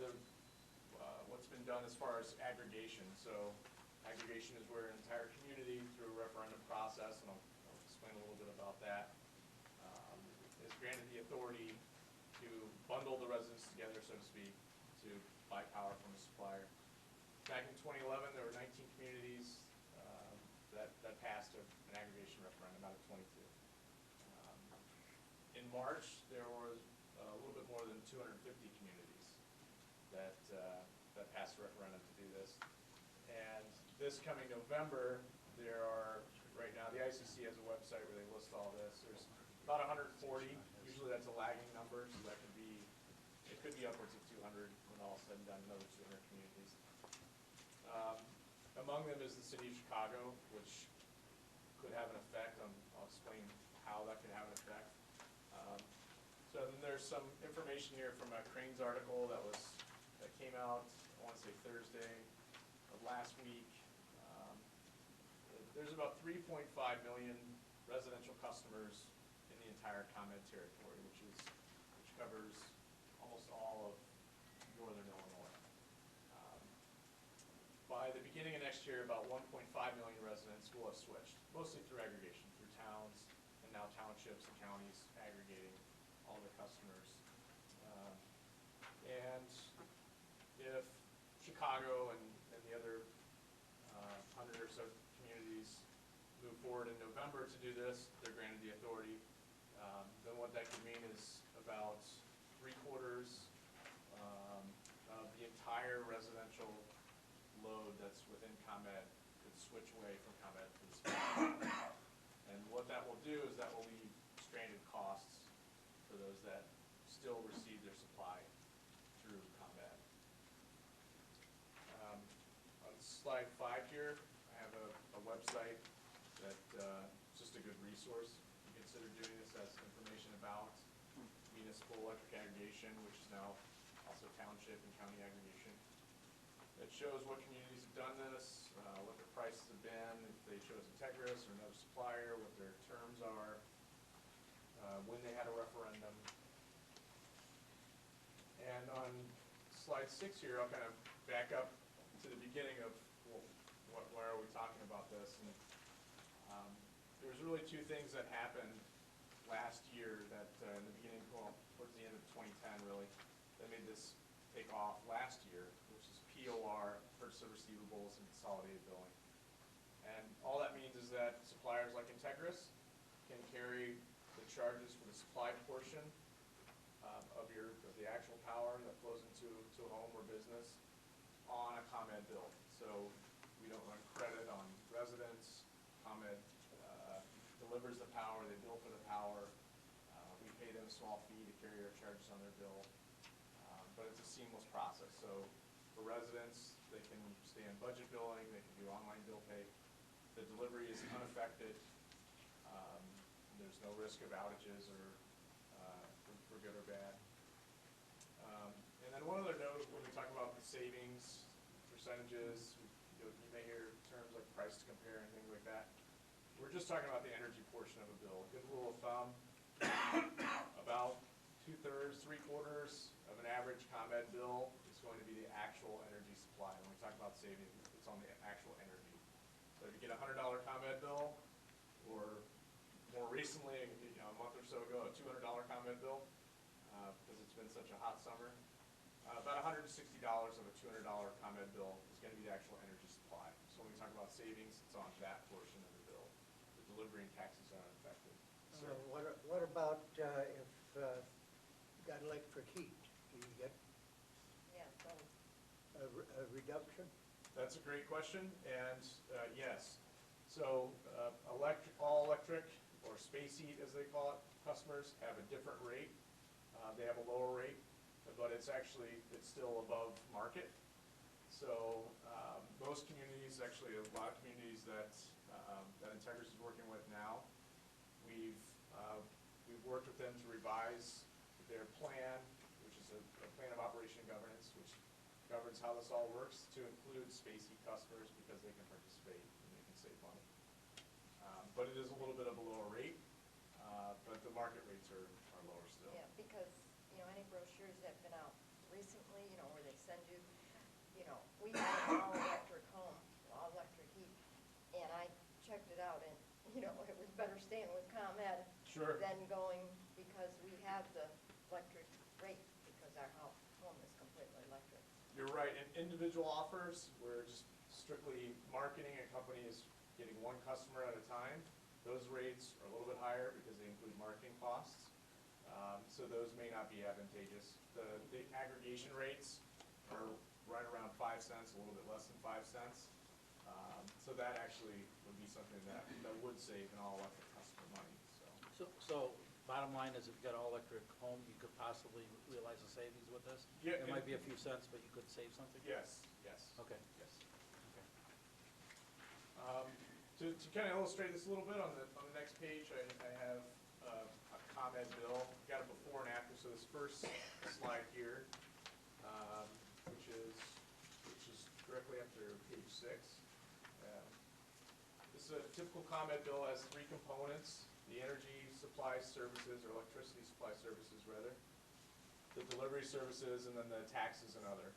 what's been done as far as aggregation. So aggregation is where an entire community, through a referendum process, and I'll explain a little bit about that, is granted the authority to bundle the residents together, so to speak, to buy power from a supplier. Back in 2011, there were 19 communities that passed an aggregation referendum out of 22. In March, there was a little bit more than 250 communities that passed a referendum to do this. And this coming November, there are, right now, the ICC has a website where they list all this. There's about 140. Usually that's a lagging number, so that could be, it could be upwards of 200 when all is said and done, another 200 communities. Among them is the city of Chicago, which could have an effect. I'll explain how that could have an effect. So then there's some information here from a Cranes article that came out, I want to say Thursday of last week. There's about 3.5 million residential customers in the entire ComEd territory, which covers almost all of northern Illinois. By the beginning of next year, about 1.5 million residents will have switched, mostly through aggregation, through towns and now townships and counties aggregating all their customers. And if Chicago and the other 100 or so communities move forward in November to do this, they're granted the authority. Then what that could mean is about 3/4 of the entire residential load that's within ComEd could switch away from ComEd to the supplier. And what that will do is that will leave stranded costs for those that still receive their supply through ComEd. On slide 5 here, I have a website that is just a good resource. You consider doing this as information about municipal electric aggregation, which is now also township and county aggregation. It shows what communities have done this, what their prices have been, if they chose Integris or another supplier, what their terms are, when they had a referendum. And on slide 6 here, I'll kind of back up to the beginning of why are we talking about this. And there's really 2 things that happened last year that in the beginning, well, towards the end of 2010 really, that made this take off last year, which is POR, purchase of receivables, and consolidated billing. And all that means is that suppliers like Integris can carry the charges for the supply portion of the actual power that flows into a home or business on a ComEd bill. So we don't run credit on residents. ComEd delivers the power, they bill for the power. We pay them a small fee to carry our charges on their bill. But it's a seamless process. So for residents, they can stay on budget billing, they can do online bill pay. The delivery is unaffected. There's no risk of outages or for good or bad. And then one other note, when we talk about the savings percentages, you may hear terms like price to compare and things like that. We're just talking about the energy portion of a bill. A good rule of thumb, about 2/3, 3/4 of an average ComEd bill is going to be the actual energy supply. When we talk about savings, it's on the actual energy. So if you get a $100 ComEd bill, or more recently, a month or so ago, a $200 ComEd bill, because it's been such a hot summer, about $160 of a $200 ComEd bill is going to be the actual energy supply. So when we talk about savings, it's on that portion of the bill. The delivery and taxes are unaffected. Sir? What about if got electric heat? Do you get Yeah, so, a reduction? That's a great question, and yes. So all electric, or space heat as they call it, customers have a different rate. They have a lower rate, but it's still above market. So most communities, actually a lot of communities that Integris is working with now, we've worked with them to revise their plan, which is a plan of operation and governance, which governs how this all works, to include space heat customers because they can participate and they can save money. But it is a little bit of a lower rate, but the market rates are lower still. yeah, because, any brochures that have been out recently, where they send you, we have an all-electric home, all-electric heat, and I checked it out, and, it was better staying with ComEd Sure. than going, because we have the electric rate, because our home is completely electric. You're right. In individual offers, we're just strictly marketing, a company is getting one customer at a time. Those rates are a little bit higher because they include marketing costs. So those may not be advantageous. The aggregation rates are right around 5 cents, a little bit less than 5 cents. So that actually would be something that would save an all-electric customer money. So bottom line is, if you got an all-electric home, you could possibly realize a savings with this? Yeah, It might be a few cents, but you could save something? Yes. Okay. Yes. Okay. To kind of illustrate this a little bit, on the next page, I have a ComEd bill. I've got a before and after. So this first slide here, which is directly after page 6. This is a typical ComEd bill, has 3 components: the energy supply services, or electricity supply services rather, the delivery services, and then the taxes and other.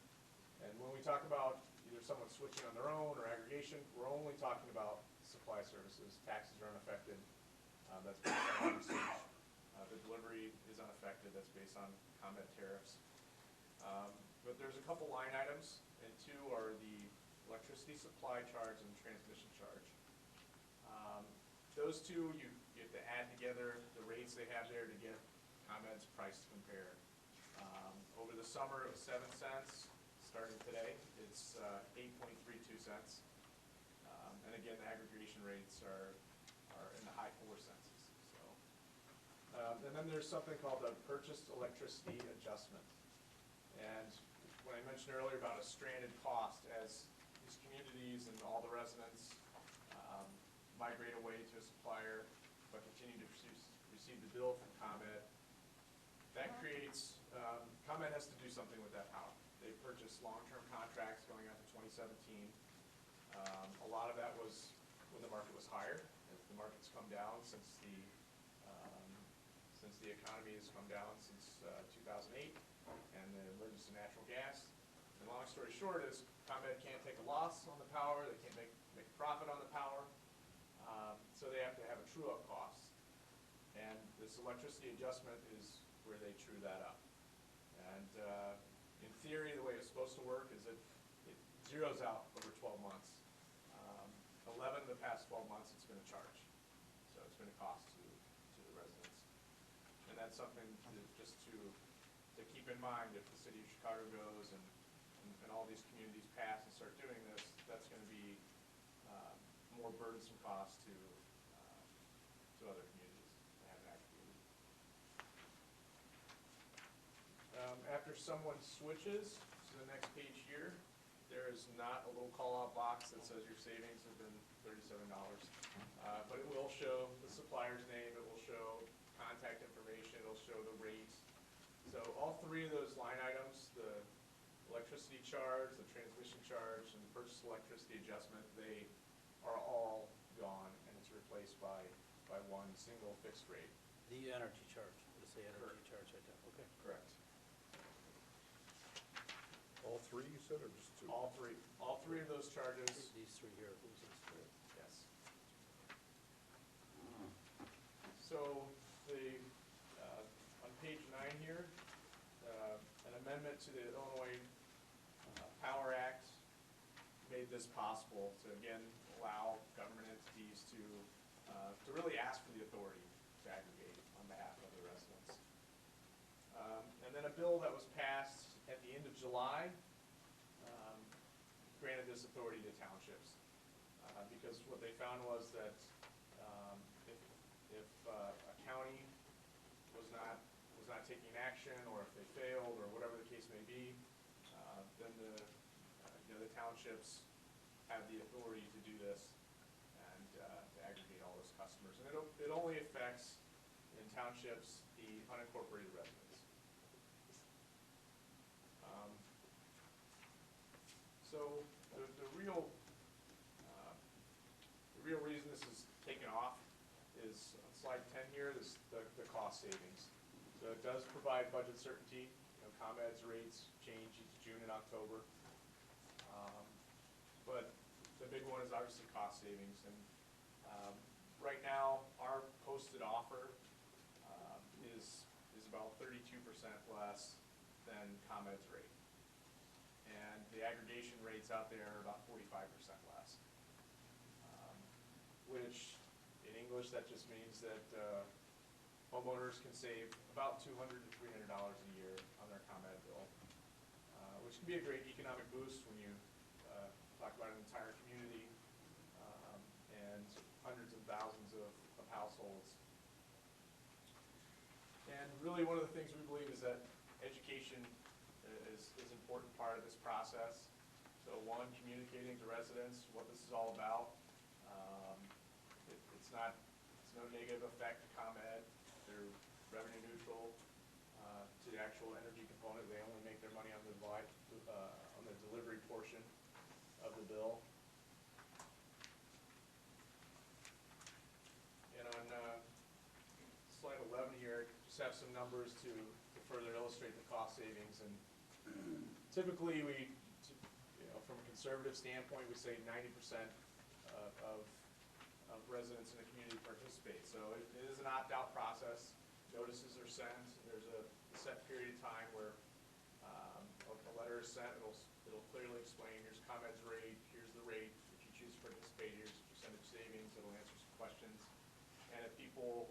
And when we talk about either someone switching on their own or aggregation, we're only talking about supply services. Taxes are unaffected. That's based on usage. The delivery is unaffected. That's based on ComEd tariffs. But there's a couple line items, and 2 are the electricity supply charge and transmission charge. Those 2, you have to add together the rates they have there to get ComEd's price to compare. Over the summer, it was 7 cents. Starting today, it's 8.32 cents. And again, the aggregation rates are in the high 4 cents. So, and then there's something called a purchased electricity adjustment. And when I mentioned earlier about a stranded cost, as these communities and all the residents migrate away to a supplier but continue to receive the bill from ComEd, that creates, ComEd has to do something with that power. They purchased long-term contracts going out to 2017. A lot of that was when the market was higher. As the market's come down since the economy has come down since 2008, and the emergence of natural gas. And long story short is, ComEd can't take a loss on the power. They can't make a profit on the power. So they have to have a true-up cost. And this electricity adjustment is where they true that up. And in theory, the way it's supposed to work is it zeroes out over 12 months. 11 of the past 12 months, it's been a charge. So it's been a cost to the residents. And that's something just to keep in mind if the city of Chicago goes and all these communities pass and start doing this, that's going to be more burdensome cost to other communities that haven't aggregated. After someone switches to the next page here, there is not a little call-out box that says your savings have been $37. But it will show the supplier's name, it will show So all three of those line items, the electricity charge, the transmission charge, and the purchase electricity adjustment, they are all gone, and it's replaced by one single fixed rate. The energy charge, let's say energy Correct. charge, I think, okay. Correct. All three, you said, or just two? All three of those charges, These three here, who's this? yes. So the, on page 9 here, an amendment to the Illinois Power Act made this possible to, again, allow government entities to really ask for the authority to aggregate on behalf of the residents. And then a bill that was passed at the end of July granted this authority to townships. Because what they found was that if a county was not taking action, or if they failed, or whatever the case may be, then the townships have the authority to do this and to aggregate all those customers. And it only affects, in townships, the unincorporated residents. So the real reason this is taken off is on slide 10 here, the cost savings. So it does provide budget certainty. ComEd's rates change each June and October. But the big one is obviously cost savings. And right now, our posted offer is about 32% less than ComEd's rate. And the aggregation rates out there are about 45% less. Which, in English, that just means that homeowners can save about $200 to $300 a year on their ComEd bill, which can be a great economic boost when you talk about an entire community and hundreds of thousands of households. And really, one of the things we believe is that education is an important part of this process. So one, communicating to residents what this is all about. It's no negative effect to ComEd. They're revenue neutral to the actual energy component. They only make their money on the delivery portion of the bill. And on slide 11 here, just have some numbers to further illustrate the cost savings. And typically, from a conservative standpoint, we say 90% of residents in the community participate. So it is an opt-out process. Notices are sent. There's a set period of time where a letter is sent. It'll clearly explain, here's ComEd's rate, here's the rate. If you choose to participate, here's the percentage savings. It'll answer some questions. And if people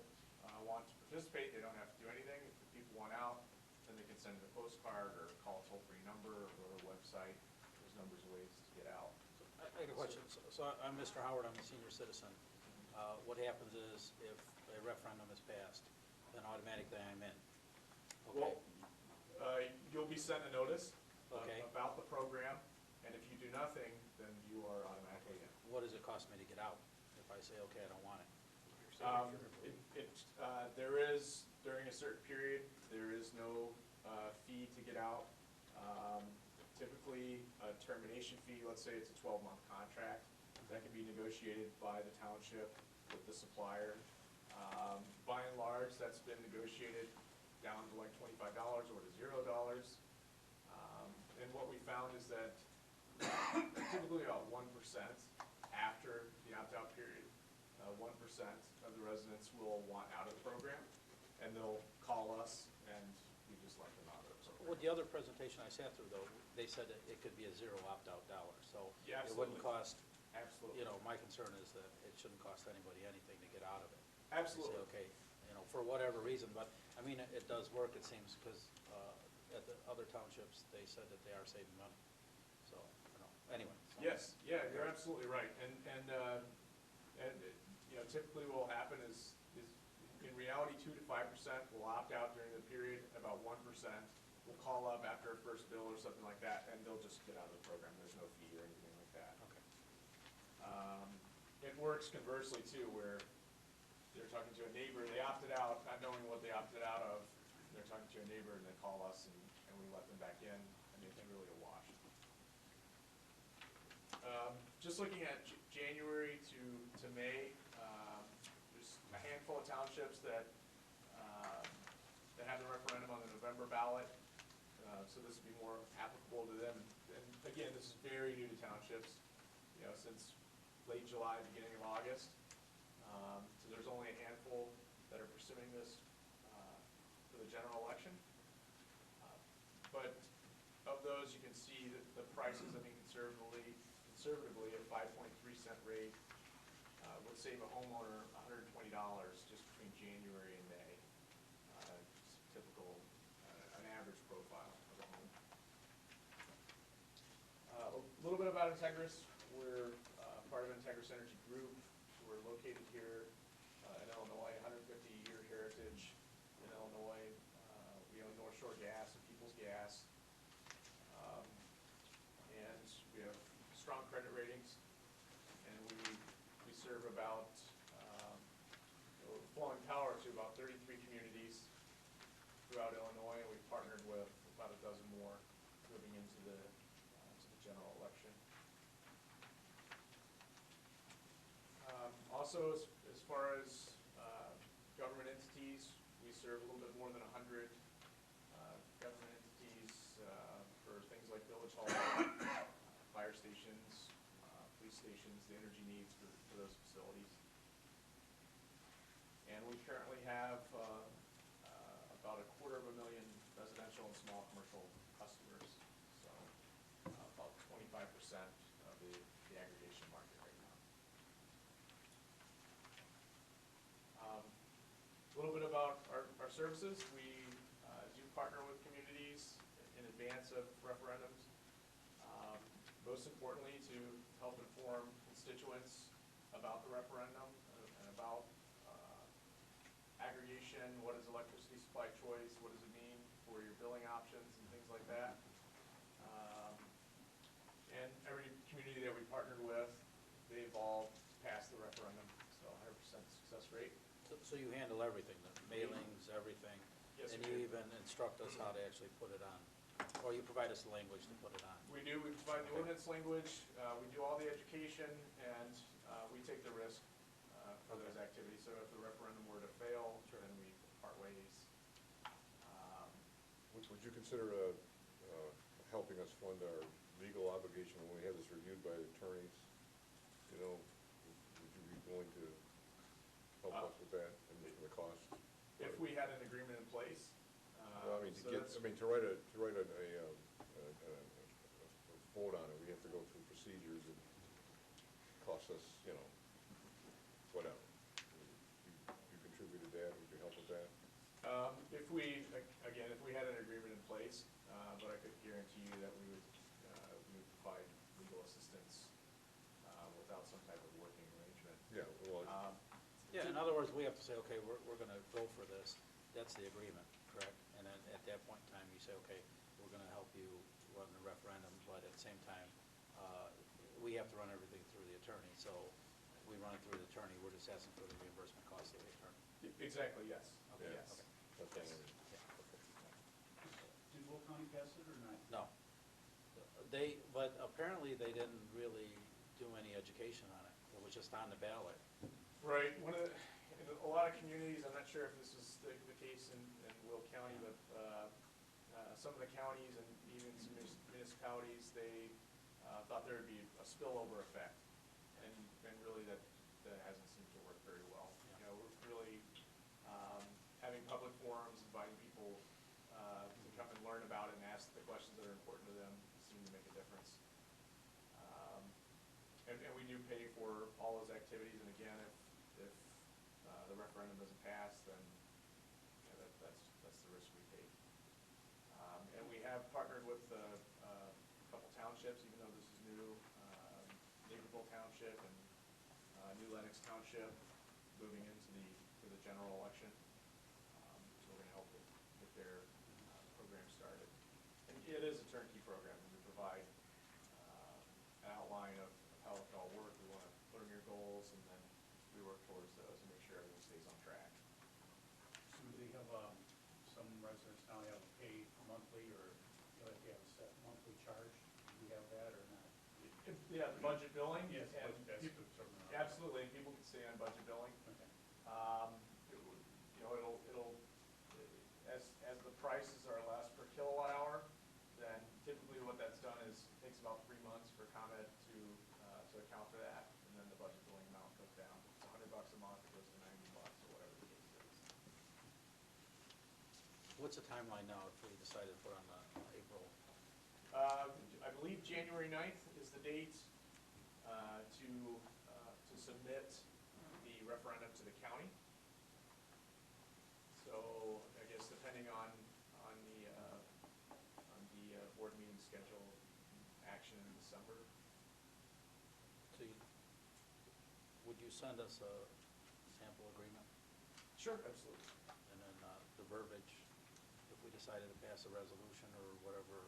want to participate, they don't have to do anything. If the people want out, then they can send in a postcard or call a toll-free number or go to a website. There's numbers of ways to get out. I got a question. So I'm Mr. Howard, I'm a senior citizen. What happens is if a referendum is passed, then automatically I'm in. Okay. Well, you'll be sent a notice Okay. about the program, and if you do nothing, then you are automatically in. What does it cost me to get out if I say, okay, I don't want it? There is, during a certain period, there is no fee to get out. Typically, a termination fee, let's say it's a 12-month contract, that can be negotiated by the township with the supplier. By and large, that's been negotiated down to like $25 or to $0. And what we found is that typically about 1% after the opt-out period, 1% of the residents will want out of the program, and they'll call us, and we just let them out of the program. With the other presentation I sat through, though, they said that it could be a zero opt-out dollar, so Yeah, it wouldn't absolutely. cost, Absolutely. my concern is that it shouldn't cost anybody anything to get out of it. Absolutely. You say, okay, for whatever reason, but, I mean, it does work, it seems, because at the other townships, they said that they are saving money, so, anyway. So. Yes, yeah, you're absolutely right, and typically what will happen is in reality 2 to 5% will opt out during the period, and about 1% will call up after a first bill or something like that, and they'll just get out of the program. There's no fee or anything like that. Okay. It works conversely too, where they're talking to a neighbor, they opted out, not knowing what they opted out of. They're they're talking to a neighbor and they call us and we let them back in, and it's really a wash. Just looking at January to May, there's a handful of townships that have the referendum on the November ballot, so this would be more applicable to them. And again, this is very new to townships, since late July, beginning of August. So there's only a handful that are pursuing this for the general election. But of those, you can see that the prices, conservatively at 5.3-cent rate would save a homeowner $120 just between January and May. Just typical, an average profile of a home. A little bit about Integris. We're part of Integris Energy Group. We're located here in Illinois, 150-year heritage in Illinois. We own North Shore Gas and Peoples Gas. And we have strong credit ratings. And we serve about, flowing power to about 33 communities throughout Illinois. We've partnered with about a dozen more moving into the general election. Also, as far as government entities, we serve a little bit more than 100 government entities for things like village hall, fire stations, police stations, the energy needs for those facilities. And we currently have about 250,000 residential and small commercial customers, so about 25% of the aggregation market right now. A little bit about our services. We do partner with communities in advance of referendums. Most importantly, to help inform constituents about the referendum and about aggregation, what is electricity supply choice, what does it mean for your billing options and things like that. And every community that we partnered with, they've all passed the referendum, so 100% success rate. So you handle everything, the mailings, everything? Yes, and we you do. even instruct us how to actually put it on? Or you provide us the language to put it on? We do. We provide the ordinance language. We do all the education, and we take the risk for those activities. So if the referendum were to fail, then we part ways. Would you consider helping us fund our legal obligation when we have this reviewed by attorneys? Would you be willing to help us with that and the cost? If we had an agreement in place. Well, so to write a vote on it, we have to go through procedures that cost us, whatever. You contributed that, would you help with that? if we had an agreement in place, but I could guarantee you that we would provide legal assistance without some type of working arrangement. Yeah, well, Yeah, in other words, we have to say, okay, we're gonna go for this, that's the agreement, correct? And then at that point in time, you say, okay, we're gonna help you run the referendum, but at the same time, we have to run everything through the attorney, so we run it through the attorney, we're just asking for the reimbursement cost of the attorney. Exactly, yes. Okay, Yes. okay. that's all. Did Will County pass it or not? No. But apparently they didn't really do any education on it, it was just on the ballot. Right. In a lot of communities, I'm not sure if this is the case in Will County, but some of the counties and even some municipalities, they thought there would be a spillover effect, and really that hasn't seemed to work very well. Yeah. We're really having public forums, inviting people to come and learn about it and ask the questions that are important to them seem to make a difference. And we do pay for all those activities, and again, if the referendum doesn't pass, then that's the risk we take. And we have partnered with a couple townships, even though this is new, Naperville Township and New Lenox Township, moving into the general election. So we're going to help get their program started. And it is a turnkey program, and we provide an outline of how it can all work. We want to learn your goals, and then we work towards those and make sure everything stays on track. So they have some residents monthly, or if you have a set monthly charge, do you have that or not? Yeah, the budget billing. Yes, and that's people- the terminology. Absolutely, and people can stay on budget billing. Okay. You know, as the prices are less per kilowatt hour, then typically what that's done is, it takes about 3 months for ComEd to account for that, and then the budget billing amount goes down. If it's $100 a month, it goes to $90 or whatever the case is. What's the timeline now if we decide to put on April? I believe January 9th is the date to submit the referendum to the county. So I guess depending on the board meeting schedule, action in December. So would you send us a sample agreement? Sure, absolutely. And then the verbiage, if we decided to pass a resolution or whatever,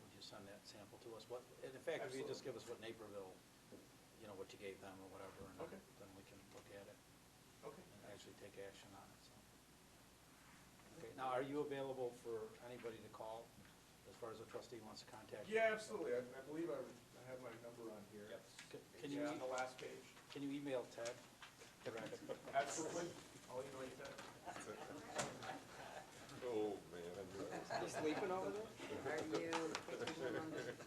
would you send that sample to us? And in fact, if you just give us what Naperville, what you gave them or whatever, and Okay. then we can look at it Okay. and actually take action on it, so. Okay, now, are you available for anybody to call as far as a trustee wants to contact you? Yeah, absolutely. I believe I have my number on here. Yep. It's Can you on the last page. Can you email Ted? Correct. Absolutely. I'll email you that. Oh, man. You sleeping over there? Are you putting them on the,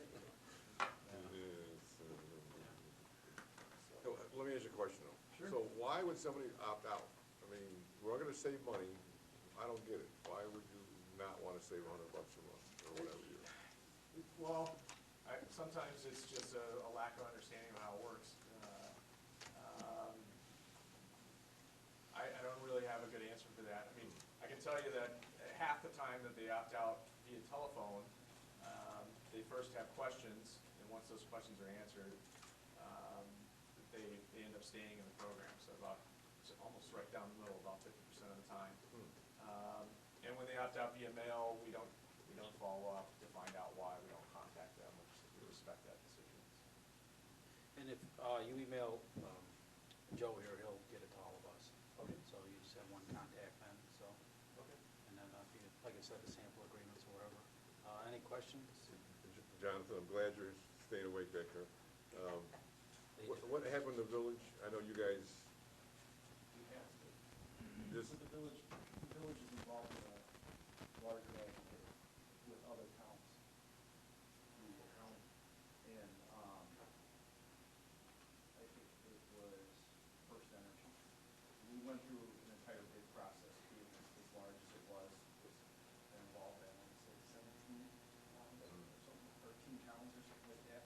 So, let me ask you a question though. Sure. So why would somebody opt out? I mean, we're gonna save money. I don't get it. Why would you not wanna save $100 a month or whatever you? Well, sometimes it's just a lack of understanding of how it works. I don't really have a good answer for that. I mean, I can tell you that half the time that they opt out via telephone, they first have questions, and once those questions are answered, they end up staying in the program. So almost right down the middle, about 50% of the time. And when they opt out via mail, we don't follow up to find out why. We don't contact them. We respect that decision. And if you email Joe here, he'll get it to all of us. Okay. So you just have one contact then, so. Okay. And then, if you, like I said, the sample agreements or whatever. Any questions? Jonathan, I'm glad you're staying awake back there. What happened to the village? I know you guys We have to. just, So the village is involved in a larger aggregate with other towns through the county. And, I think it was First Energy. We went through an entire bid process, being as large as it was involved, I want to say 17 towns or something, or 2 towns or something like that.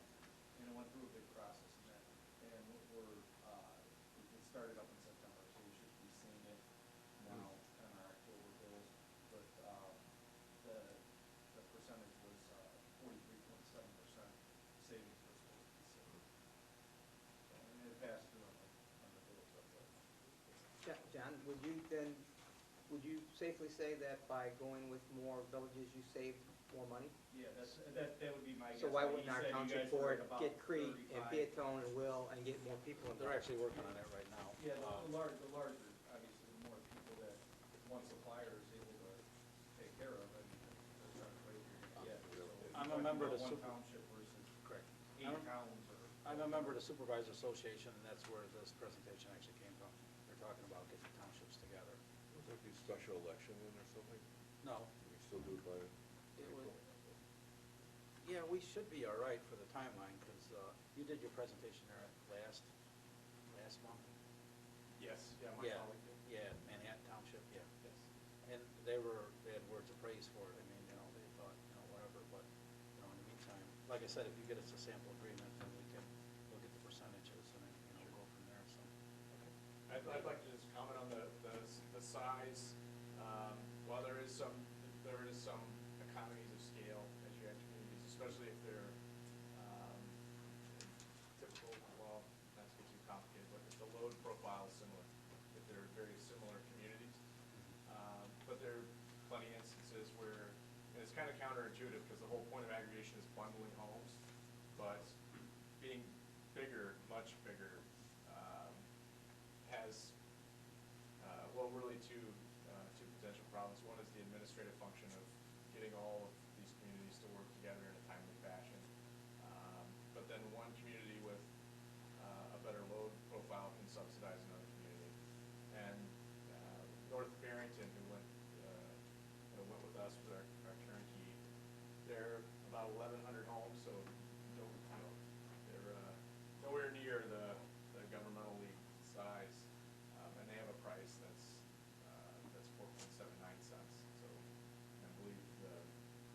And it went through a big process and that, and it started up in September, so we should be seeing it now on our October bills. But, the percentage was, 43.7% savings was supposed to be saved. So, and it passed through on the bills of the. John, would you safely say that by going with more villages, you saved more money? Yeah, that would be my guess. So why But wouldn't he our said you township guys were board at about get Crete and 35. Peatone and Will and get more people They're involved? actually working on that right now. Yeah, the larger, obviously, the more people that one supplier is able to take care of, and the better rate you're gonna get. So if I'm you're a member talking of the about one township versus Correct. 8 towns or. I'm a member of the Supervisor Association, and that's where this presentation actually came from. They're talking about getting townships together. would there be special election in or something? No, We still do it by it would, April? yeah, we should be all right for the timeline, because you did your presentation there last month? Yes, yeah, my Yeah, colleague did. yeah, Manhattan Township, yeah. Yes. And they had words of praise for it. I mean, they thought, whatever, but, in the meantime, like I said, if you get us a sample agreement, then we can look at the percentages and then, go from there, so. I'd like to just comment on the size. While there is some economies of scale as you add communities, especially if they're typical, well, not to get too complicated, but if the load profile is similar, if they're very similar communities. But there are plenty of instances where, and it's kind of counterintuitive because the whole point of aggregation is bundling homes, but being bigger, much bigger, has, really two potential problems. One is the administrative function of getting all of the together in a timely fashion. But then one community with a better load profile can subsidize another community. And North Barrington, who went with us with our turnkey, they're about 1,100 homes, so they're nowhere near the governmental league size, and they have a price that's 4.79 cents. So I believe the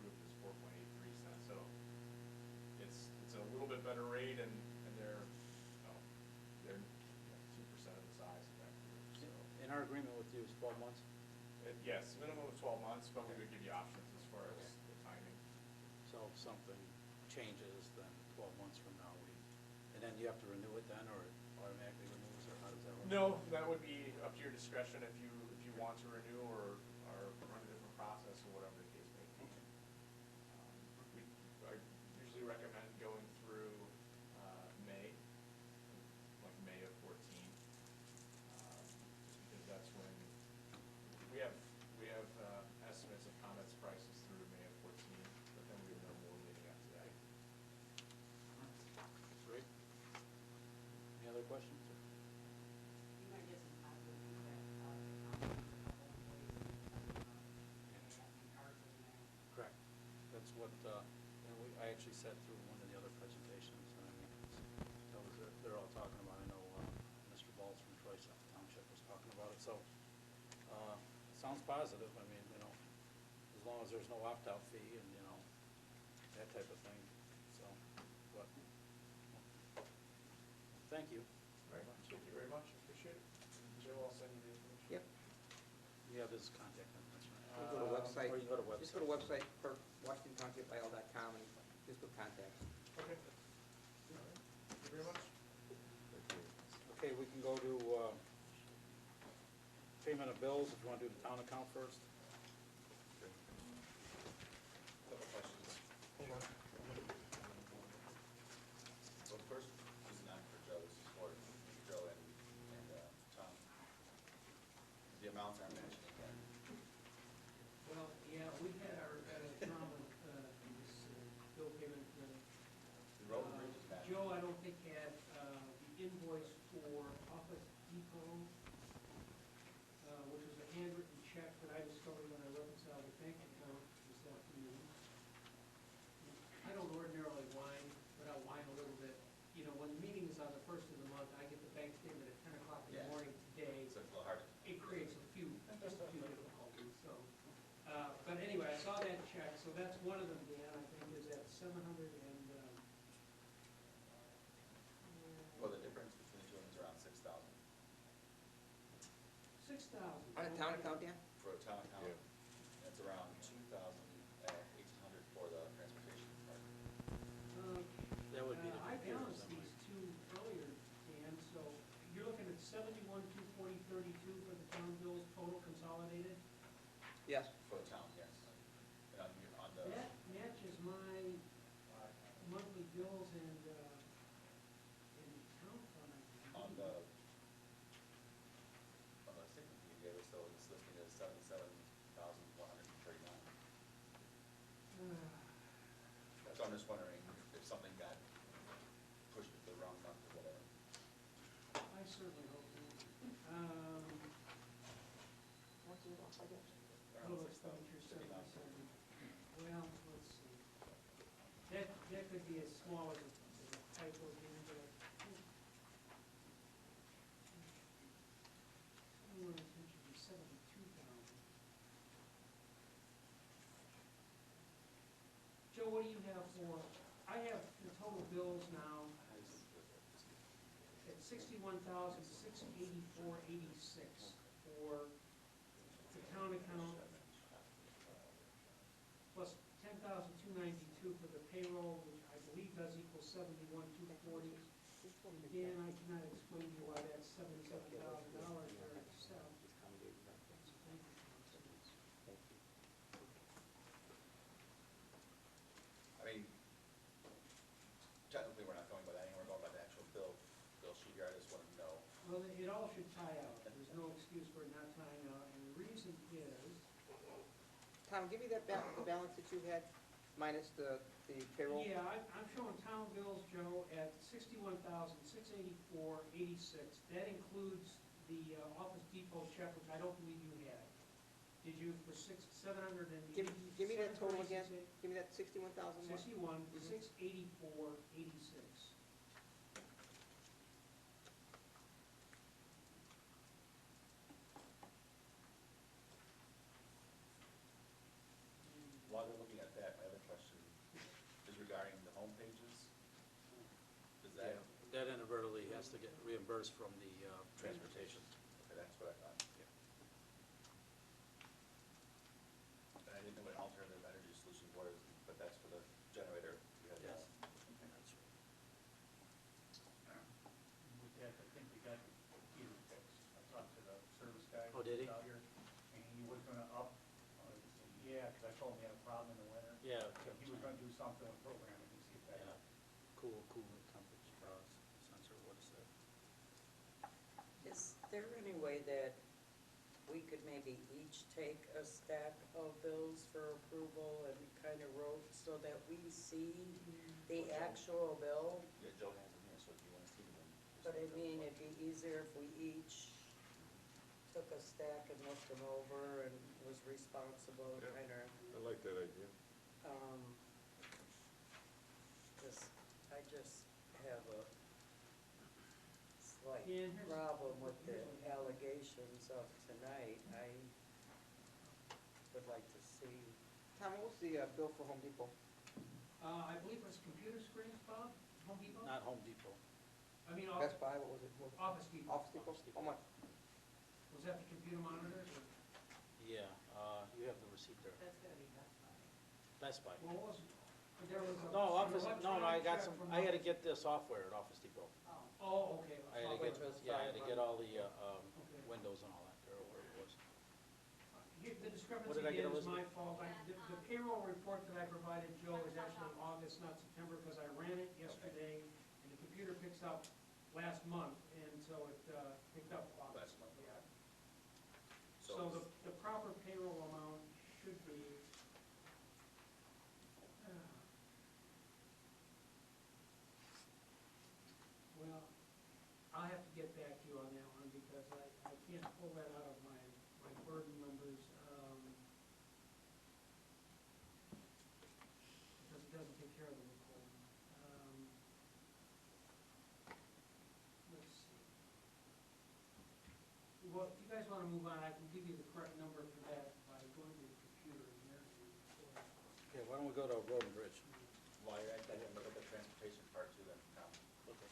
group is 4.83 cents. So it's a little bit better rate, and they're 2% of the size of that group. So In our agreement with you is 12 months? yes, minimum of 12 months, but we would give you options as far as the timing. So if something changes, then 12 months from now, and then you have to renew it then, or it automatically renews, or how does that work? No, that would be up to your discretion if you want to renew or run a different process or whatever the case may be. I usually recommend going through May, like May of 14, just because that's when we have estimates of comments prices through May of 14, but then we would know more leading up to that. Great. Any other questions? You might get some positive feedback out of the council, and ours is now. Correct. That's what, I actually sat through one of the other presentations, and I mean, that was, they're all talking about, I know, Mr. Balls from Troy Township was talking about it, so, sounds positive. I mean, as long as there's no opt-out fee and, that type of thing, so, but, thank you. All right, thank you very much, appreciate it. Joe, I'll send you the information. Yep. You have his contact information, right? You go to website. Or you go to website. Just go to website, WashingtonTownshipIL.com, and just put contacts. Okay. All right, thank you very much. Okay, we can go to payment of bills, if you want to do the town account first. Couple questions. So first, this is not for Joe, this is for Joe and Tom. The amounts aren't mentioned again. Well, yeah, we had our drama with this bill payment. The road and bridge is matched. Joe, I don't think had the invoice for Office Depot, which was a handwritten check that I discovered when I reconciled the bank account this afternoon. I don't ordinarily whine, but I'll whine a little bit. When the meeting is on the first of the month, I get the bank statement at 10 o'clock in the morning today. So it's a little hard to. It creates just a few difficulties, so. But anyway, I saw that check, so that's one of them, Dan, I think, is at 700 and, Well, the difference between the two of them is around 6,000 6,000. On a town account, Dan? for a town account. Yeah. And it's around 1,800 for the transportation department. That would be the I computers, balanced that these two earlier, Dan, so you're looking at 71,240.32 for the town bills, total consolidated? Yes. For the town, yes. And on the, That matches my monthly bills and town fund, I on believe. the statement you gave us, though, it's listing as 77,139. So I'm just wondering if something got pushed to the wrong month or whatever. I certainly hope not. Total Around 6,000, expenditure 59. 77. Well, let's see. That could be as small as a typo, Dan, but I want attention to 72,000. Joe, what do you have for, I have the total bills now at 61,684.86 for the town account, plus 10,292 for the payroll, which I believe does equal 71,240. Dan, I cannot explain to you why that's $77,000 for itself. I mean, technically, we're not going by that anymore, we're going by the actual bill sheet here, I just want to know. Well, it all should tie out. There's no excuse for it not tying out, and the reason is, Tom, give me that the balance that you had minus the payroll? Yeah, I'm showing town bills, Joe, at 61,684.86. That includes the Office Depot check, which I don't believe you had. Did you for 780? Give me that total again. Give me that 61,000. 61,684.86. While they're looking at that, my other question is regarding the home pages. Does that, That inadvertently has to get reimbursed from the transportation. okay, that's what I thought. And I didn't know what alternative energy solutions was, but that's for the generator. You had Yes. that. Okay. That's right. With that, I think we got the heater fixed. I talked to the service guy. Oh, did he? Out here, and he was gonna up, yeah, because I told him he had a problem in the winter. Yeah. So he was gonna do something with programming and see if that Yeah. helped. Coolant temperature sensor, what is that? Is there any way that we could maybe each take a stack of bills for approval and kind of roll so that we see the actual bill? Yeah, Joe has them here, so if you want to see them. just But I let me mean, know. it'd be easier if we each took a stack and looked them over and was responsible, Yeah. kind of, I like that idea. I just have a slight Yeah, and here's- problem with the here's what happened. allegations of tonight. I would like to see. Tom, what was the bill for Home Depot? I believe it was computer screens, Bob, Home Depot? Not Home Depot. I mean, Best Buy, what was it? Office Depot. Office Depot? Office Depot. How much? Was that the computer monitors or? Yeah, you have the receipt there. That's gotta be Best Buy. Best Buy. Well, was, there was a. No, an Office, no, I electronic got check some, from I had to Office- get the software at Office Depot. Oh. Oh, okay. I had to Which get, was yeah, I had to get all the Okay. windows and all that, or whatever it was. The discrepancy did I get, again is Elizabeth? my fault. The payroll report that I provided Joe is actually August, not September, because I ran it yesterday, and the computer picks up last month, and so it picked up August. Last month, Yeah. okay. So the proper payroll amount should be, well, I'll have to get back to you on that one, because I can't pull that out of my burden numbers. Because it doesn't take care of the withholding. Let's see. Well, if you guys want to move on, I can give you the correct number for that by going to the computer and there's the report. Okay, why don't we go to Road and Bridge? While you're at that, look at the transportation part too then, Tom. Okay.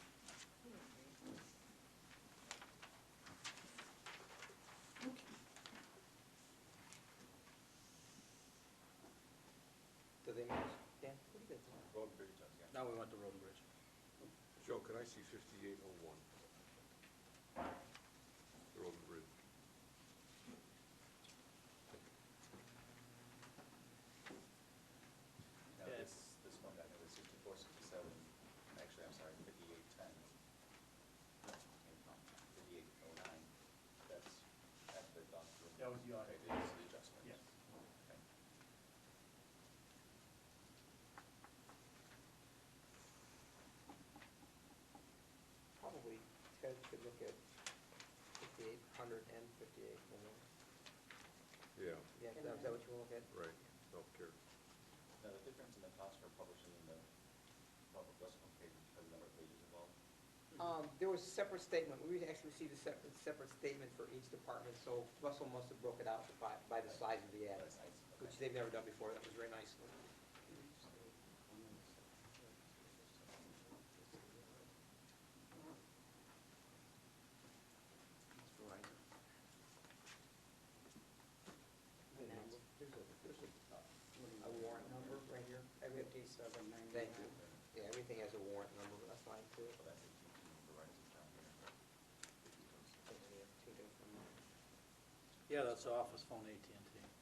Do they match? Dan, what do you guys want? Road and bridge does, yeah. Now we went to Road and Bridge. Joe, can I see 5801? The road and bridge. Now, Yeah. this one, I know is 6467, actually, I'm sorry, 5810. Came from 5809, that's after the done through. That was the audit. Okay, this is the adjustment. Yes. Okay. Probably Ted should look at 5,800 and 5801. Yeah, Yeah, is that what you want to look at? right, healthcare. Now, the difference in the cost for publishing in the public Westcom page is because of the number of pages involved. There was a separate statement, we actually received a separate statement for each department, so Russell must have broke it out by the size of the ad, That's nice, which okay. they've never done before, that was very nice. It's Verizon. There's a warrant number right here. 5799. Thank you. Yeah, everything has a warrant number, that's fine too. So that's AT&T and Verizon's down here. Okay, we have two different ones. Yeah, that's the office phone, AT&T.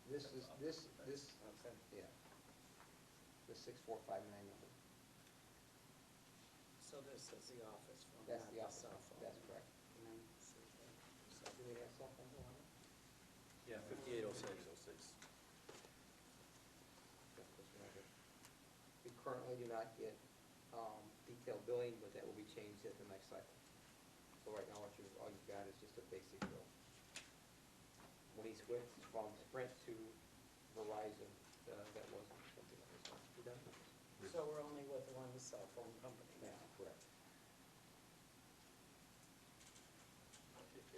This is, Okay. yeah. The 6459 number. So this is the office phone, That's not the the office cell phone, phone. that's correct. Can I see that? Do we have cell phone on it? Yeah, 5806. Got this one right here. currently do not get detailed billing, but that will be changed at the next cycle. So right now, all you've got is just a basic bill. When he switched from Sprint to Verizon, that wasn't something that was redundant. So we're only with one cell phone company now. Correct.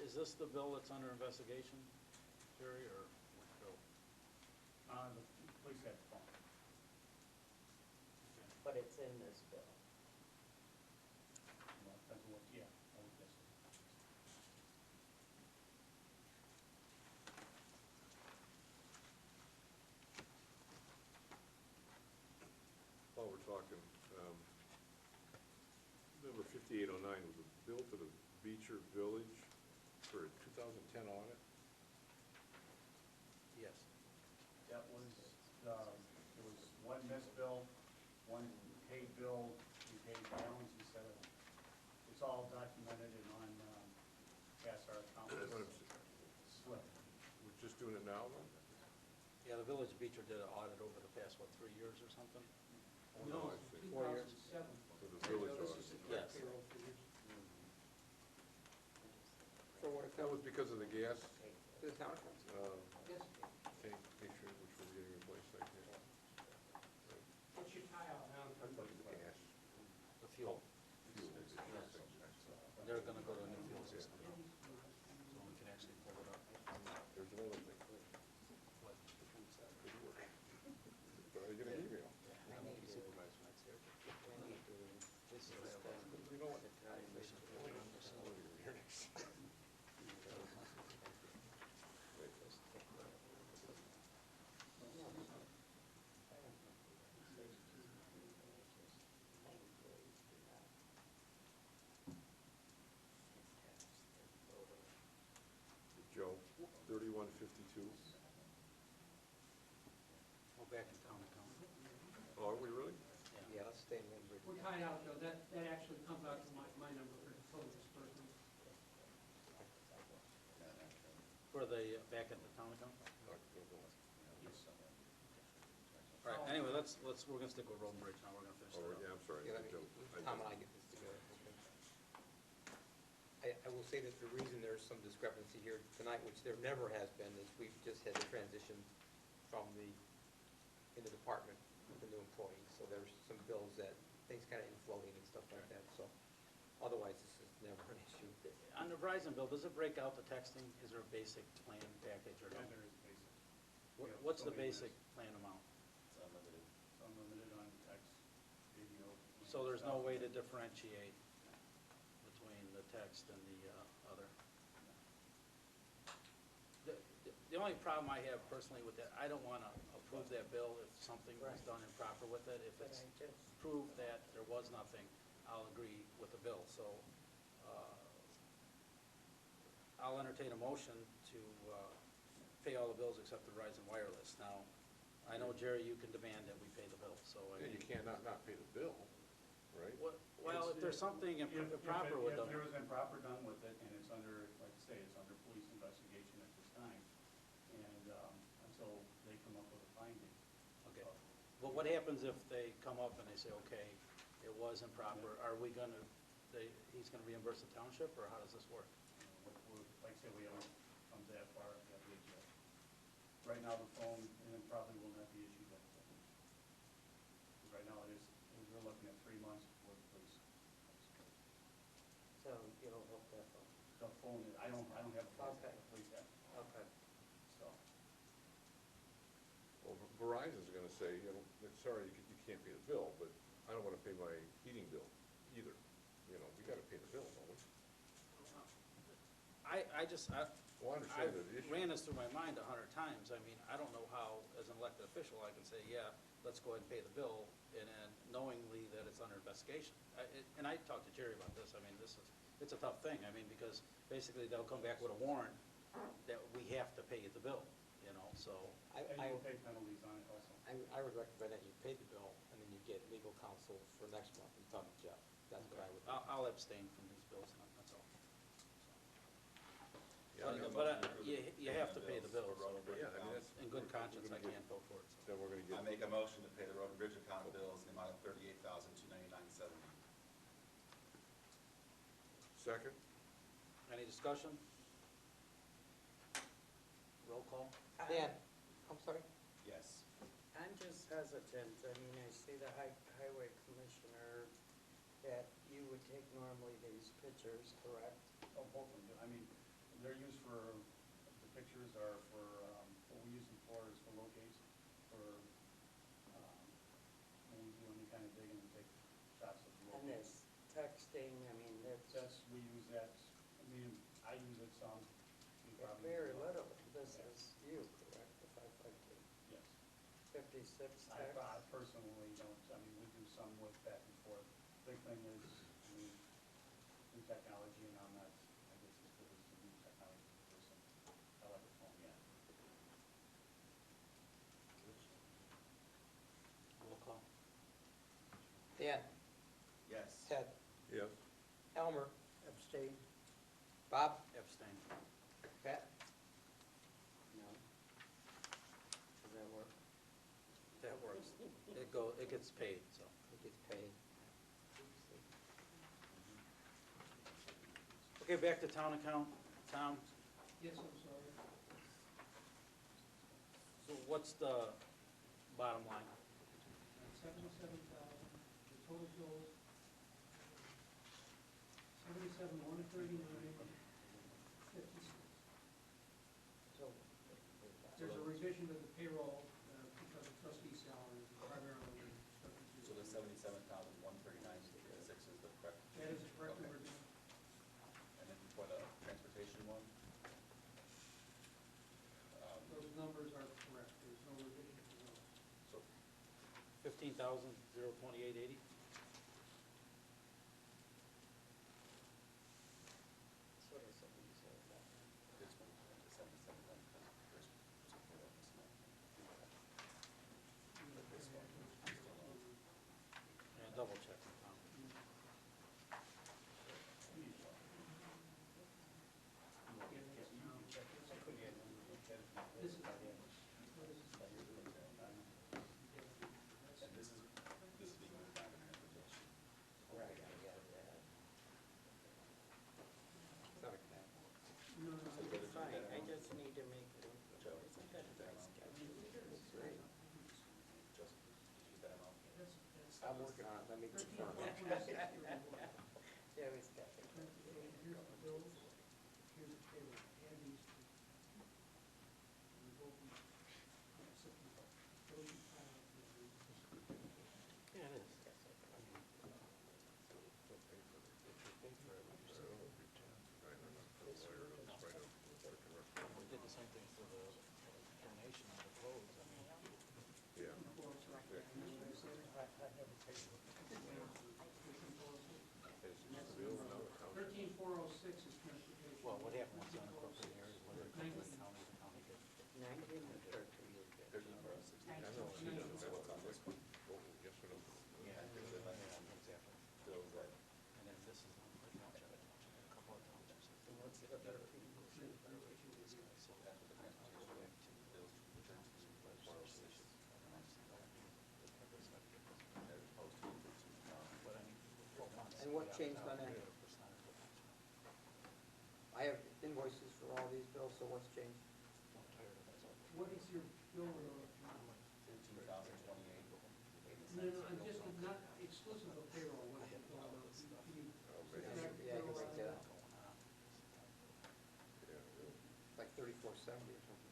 Is this the bill that's under investigation, Jerry, or which bill? The police had the phone. But it's in this bill. Well, depends on what, yeah, I would guess so. While we're talking, number 5809 was a bill to the Beecher Village for a 2010 audit. Yes. That was, there was one missed bill, one paid bill, we paid balance instead of, it's all documented and on, past our account slip. We're just doing it now, though? Yeah, the Village Beecher did an audit over the past, what, 3 years or something? No, I it's see. 4 years. 2007. For the village This audit. is the Yes. correct payroll figures. For what it That was because of the gas to the town accounts. Yes, tank picture, which we're getting replaced, I guess. it should tie out now. I thought it was gas. The fuel. Fuel. They're gonna go to a new fuel system, so we can actually pull it up. There's another thing. What? Good work. But I get an email. I'm gonna be supervisor next year. This is You know what? the time. Here next. Joe, 3152. We're back in town account. Oh, are we really? Yeah, let's stay in Woodbridge. We're tied out, Joe, that actually comes out to my number for total disbursement. For the, back at the town account? Yes. All right, anyway, we're gonna stick with Road and Bridge now, we're gonna finish Oh, that up. yeah, I'm sorry. Yeah, let me, Joe. Tom and I get this together. Okay. I will say that the reason there's some discrepancy here tonight, which there never has been, is we've just had the transition from in the department with the new employees. So there's some bills that, things kind of infloating and stuff like that, so otherwise this is never an issue. On the Verizon bill, does it break out the texting? Is there a basic plan package or no? Yeah, there is basic. What's the So many basic plan amount? It's unlimited on text, video. So there's no way to differentiate between the text and the other? The only problem I have personally with that, I don't want to approve that bill if something was Right. done improper with it. If But it's I just, proved that there was nothing, I'll agree with the bill. So I'll entertain a motion to pay all the bills except the Verizon Wireless. Now, I know, Jerry, you can demand that we pay the bill, so I Yeah, mean. you can't not pay the bill, right? Well, if there's something improper with If them. there was improper done with it, and it's under, like I say, it's under police investigation at this time, and until they come up with a finding. Okay. But what happens if they come up and they say, okay, it was improper, are we gonna, he's gonna reimburse the township, or how does this work? Like I say, we haven't come to that far yet. Right now, the phone, and it probably will not be issued yet. Because right now, we're looking at 3 months before the police. so you'll hook that phone. The phone, I don't have a phone, Okay. the police have, Okay. so. Well, Verizon's gonna say, you know, sorry, you can't pay the bill, but I don't wanna pay my heating bill either. You know, we gotta pay the bill, don't we? I Well, I understand the issue. ran this through my mind 100 times. I mean, I don't know how, as an elected official, I can say, yeah, let's go ahead and pay the bill, and then knowingly that it's under investigation. And I talked to Jerry about this. I mean, it's a tough thing. I mean, because basically they'll come back with a warrant that we have to pay the bill, you know, so. And you'll pay penalties on it also. I would recommend that you pay the bill and then you get legal counsel for next month and talk to Jeff. That's what I would. I'll abstain from these bills, that's all. Yeah, But you have to pay the bills. But yeah, I mean, that's. In good conscience, I can't vote for it. So. Then we're gonna get. I make a motion to pay the road and bridge account bills in the amount of second. Any discussion? Roll call? Dan, I'm sorry? Yes. I'm just hesitant, I mean, I see the highway commissioner, that you would take normally these pictures, correct? Oh, both of them do. I mean, they're used for, the pictures are for, what we use them for is for locates, for, when we do any kind of digging, we take shots of the And locates. this texting, I mean, that's We use that, I mean, I use it some. You probably use very it. little. This is you, correct, the 552? Yes. 56 I text? personally don't, I mean, we do some with back and forth. Big thing is, I mean, new technology, and I'm not, I guess, as good as the new technology person. I like a phone, yeah. Roll call? Dan, Yes. Ted, Yes. Elmer, Abstain. Bob, Abstain. Pat? No. Does that work? That works. It gets paid, so. He gets paid. Okay, back to town account. Tom, Yes, I'm sorry. so what's the bottom line? 77,000, the total bills, 77,139.56. So, There's a revision to the payroll because of trustee salaries, primarily subject to. So the 77,139.56 is the correct? That is the correct Okay. number. And then for the transportation one? Those numbers are correct, there's no revision to those. So 15,028.80? That's what I said when you said that. this one, the 77, then there's some payroll mismatch. But this one is still on. Yeah, double check, Tom. This is, And this is being moved back to transportation. right, I got that. Sorry, Pat. No, it's fine, I just need to make it, Joe, isn't that a nice schedule? Looks great. Just, did you use that amount? I'm working on it, let me confirm. 13,426. Yeah, it's got it. Here's the bills, here's the payroll, add these two. And we go from, those are piled up here. Yeah, it is. We did the same thing for the donation of the clothes, I mean. Yeah. Thirteen four oh six is transportation. Well, what happened was the unincorporated areas, whether it comes to the county, the county did. 19 or 13? 13,460. I know, he doesn't So have what's on this one? Oh, yes or no? Yeah, Yeah. exactly. Bills that, And then this is the township, a couple of townships. And what's the 13? So that's what the transportation bills to return to 406. As opposed to 13. But I mean, 12 months. And what we got changed down on that? to a percentage of that. I have invoices for all these bills, so what's changed? I'm tired of that. What is your bill amount? 13,028. No, I'm just not exclusive of payroll, what is your bill amount? Can you subtract Yeah, I can payroll make out of that that? up. Yeah, really. Like 3470 or something.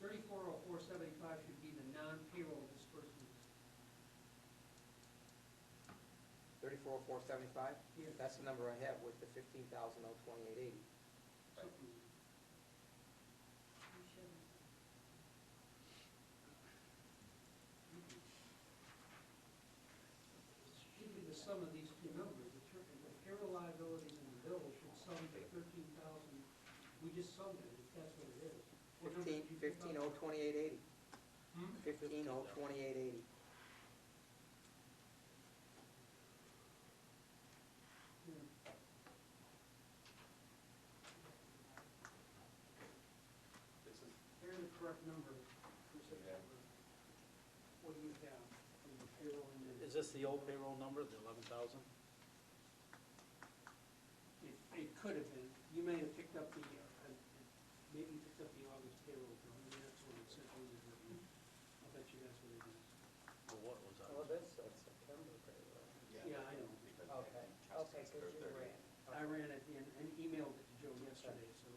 340475 should be the non-payroll disbursements. 340475? Yeah. That's the number I have with the 15,028.80. Something. Should be the sum of these two numbers, the payroll liabilities and the bills should sum to 13,000. We just summed it, if that's what it is. What number did you pick up? 15,028.80. Hmm? 15,028.80. Yeah. This is, Here's the correct number for September. What do you have from the payroll and then? Is this the old payroll number, the 11,000? It could have been. You may have picked up the, maybe you picked up the August payroll, Joe. Maybe that's what it said. I'll bet you that's what it is. Or what was that? Oh, this says September payroll. Yeah, I know. Okay, okay, because you ran. I ran it in and emailed it to Joe yesterday, so.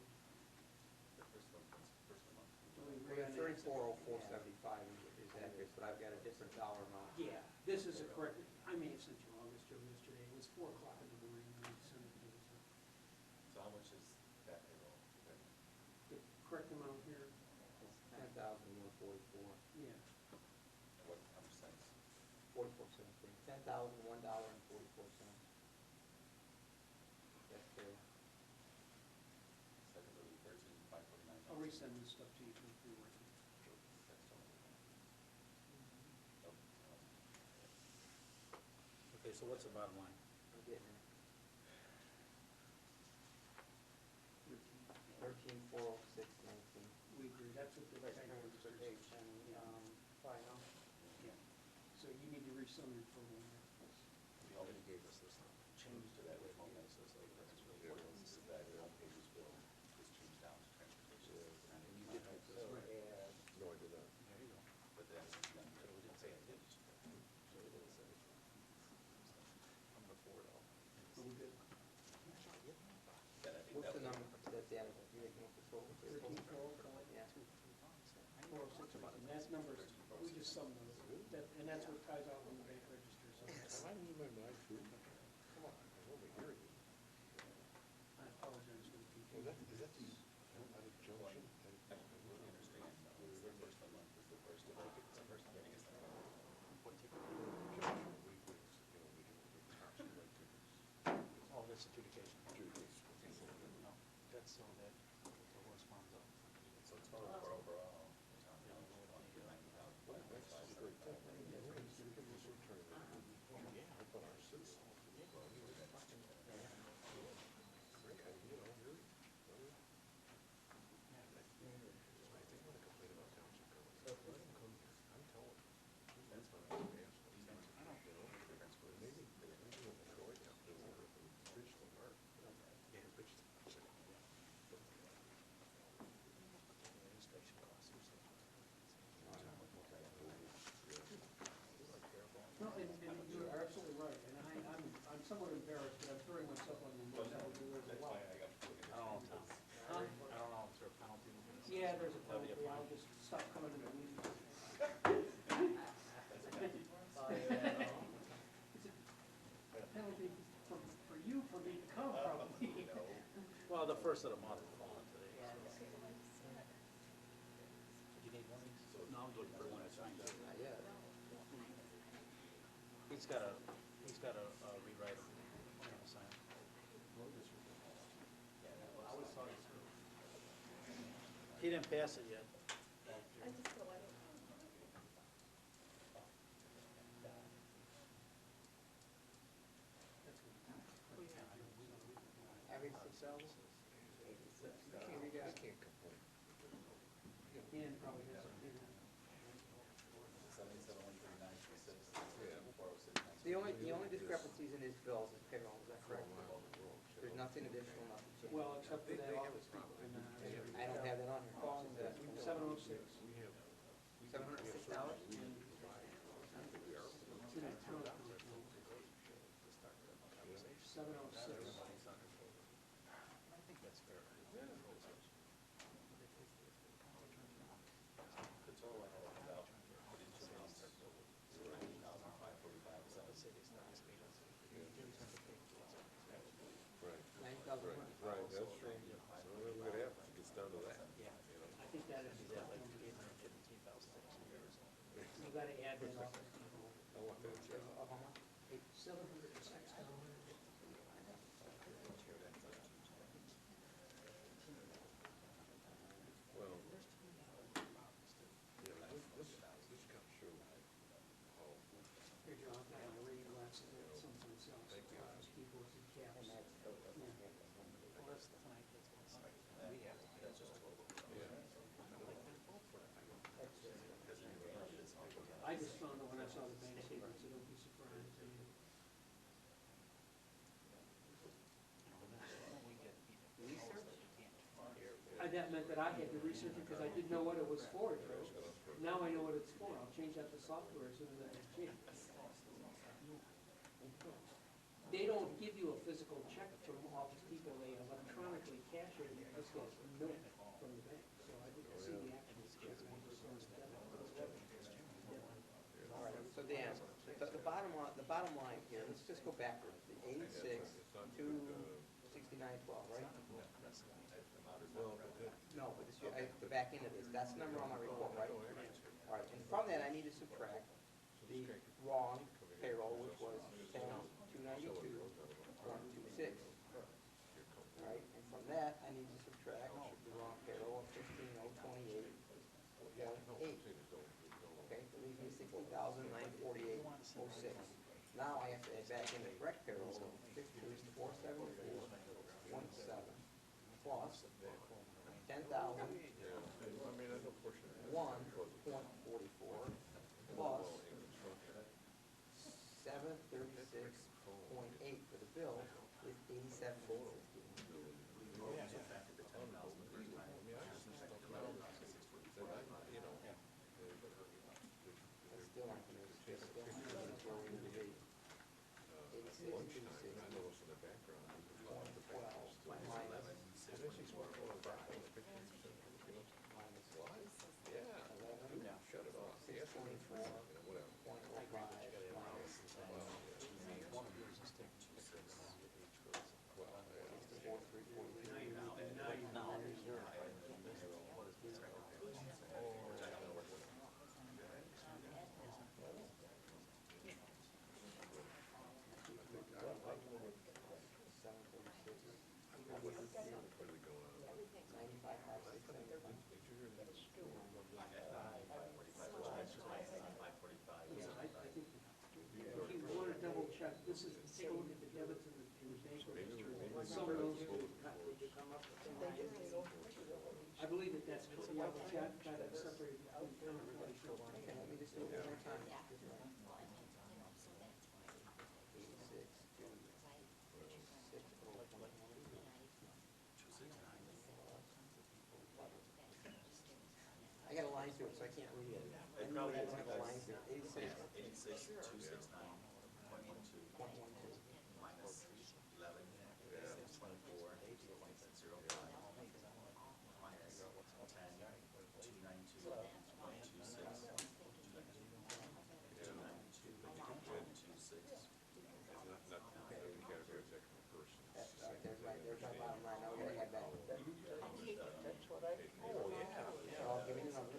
We have 340475 is accurate, but I've got a different dollar amount. Yeah, this is a correct, I may have sent you August, Joe, yesterday. It was 4 o'clock in the morning when I sent it to you, so. So how much is that payroll? The correct amount here, 10,144, yeah. What, how much cents? 44 cents, $10,001.44. That's payroll. Second, it'll be 13,549. I'll resend this stuff to you for pre-working. Okay, so what's the bottom line? I'm getting it. 13,406.19. We agree, that's what the bank registers. Transportation, final. Yeah. So you need to resend your total here. We already gave us this change to that original basis, so that's really important, is that the on-pages bill is changed down to transportation. And you did make this, So right? add, No, I did not. There you go. But that's, So we didn't say anything. so it is, I'm gonna forward all. So we're good. Then I think What's that the would- number that's added? You making up the total? 13,404. Yeah. 406, and that number's, we just summed those. That, and that's what ties out on the bank register, so Am I losing my mind too? Come on, I'm only hearing you. I apologize for the Is that confusion. the, out of junction? I completely understand, it's the first of the month, it's the first of the, it's the first meeting, it's the. Junction, we can get option like tickets. Oh, that's adjudication. Adjudication. No, that's so that the horse farms up. So total for overall, the town village, Well, that's a great thing. Yeah, I thought our citizens. Great, you know, you're, if they wanna complain about township government, let them come here. I'm telling them. That's what I'm asking. You know, maybe when Troy comes over and bitch to Mark. Yeah, bitch to Mark. Administration costs or something. No, and you're absolutely right, and I'm somewhat embarrassed, but I'm throwing myself on the most elbow as That's well. why I got to look at I don't know, Tom. Huh? I don't know, is there a penalty? Yeah, there's a Levy penalty, fine? I'll just stop coming to the meetings. It's a penalty for you, for me to come, probably. Well, the first of the month will fall into today. So. Do you need one of these? No, I'm looking for one that's signed. Not yet. He's got to rewrite them. Sign. He didn't pass it yet. I just don't want to. Having 6,000? I can't complain. Dan probably has a pin. 77,139.36, Yeah. 406. The only discrepancies in his bills is payroll, is that correct? There's nothing additional, nothing changed. Well, except for that office people. I don't have that on here. How much is that? 706. $706? It's in that town account. 706. I think that's fair. The total I have without put into these is 9,545. Let's say they start this meeting. Right, 9,000. right, that's true. So look what happens, it gets down to that. Yeah. I think that is, He's at like 815,000. you gotta add that office people. I want that, yeah. How much? $706. Well, yeah, this kind of shows how, Here, Joe, I've got my reading glasses, someplace else, keyboards and caps. And that's still doesn't Yeah. have the number. Well, that's tonight, that's what's tonight. We have to. That's just total. I just found it when I saw the bank statements, so don't be surprised. that meant that I had to research it because I didn't know what it was for, Joe. Now I know what it's for. I'll change out the software as soon as I have a chance. They don't give you a physical check from Office Depot. They electronically cash it. You just get a note from the bank. So I didn't see the actual check. I just saw the debit. All right, so Dan, the bottom line here, let's just go backwards. The 86 to 6912, right? No, but this, I have to back into this. That's the number on my report, right? All right, and from that, I need to subtract the wrong payroll, which was 10,292, 126. All right, and from that, I need to subtract the wrong payroll of 15,028, 1.8. Okay, that leaves me 60,948.06. Now I have to add back in the correct payroll of 15,474.17 plus 10,000. 1.44 plus 736.8 for the bill is 87.60. That's still not gonna, that's still not where we need to be. 86.26. This is, take a look at the debits in the bank register. Some of those, I believe that that's, yeah, but got it separated between town and village. Okay, let me just do it one more time. 86, I got a line through it, so I can't read it. I know that's like a line through it. 86. 269.12. Minus 11, 624, 0.05, minus 10, 292, 126, 292, 126. There's my bottom line, now we gotta add back. That's what I, Oh, yeah. So I'll give you the number.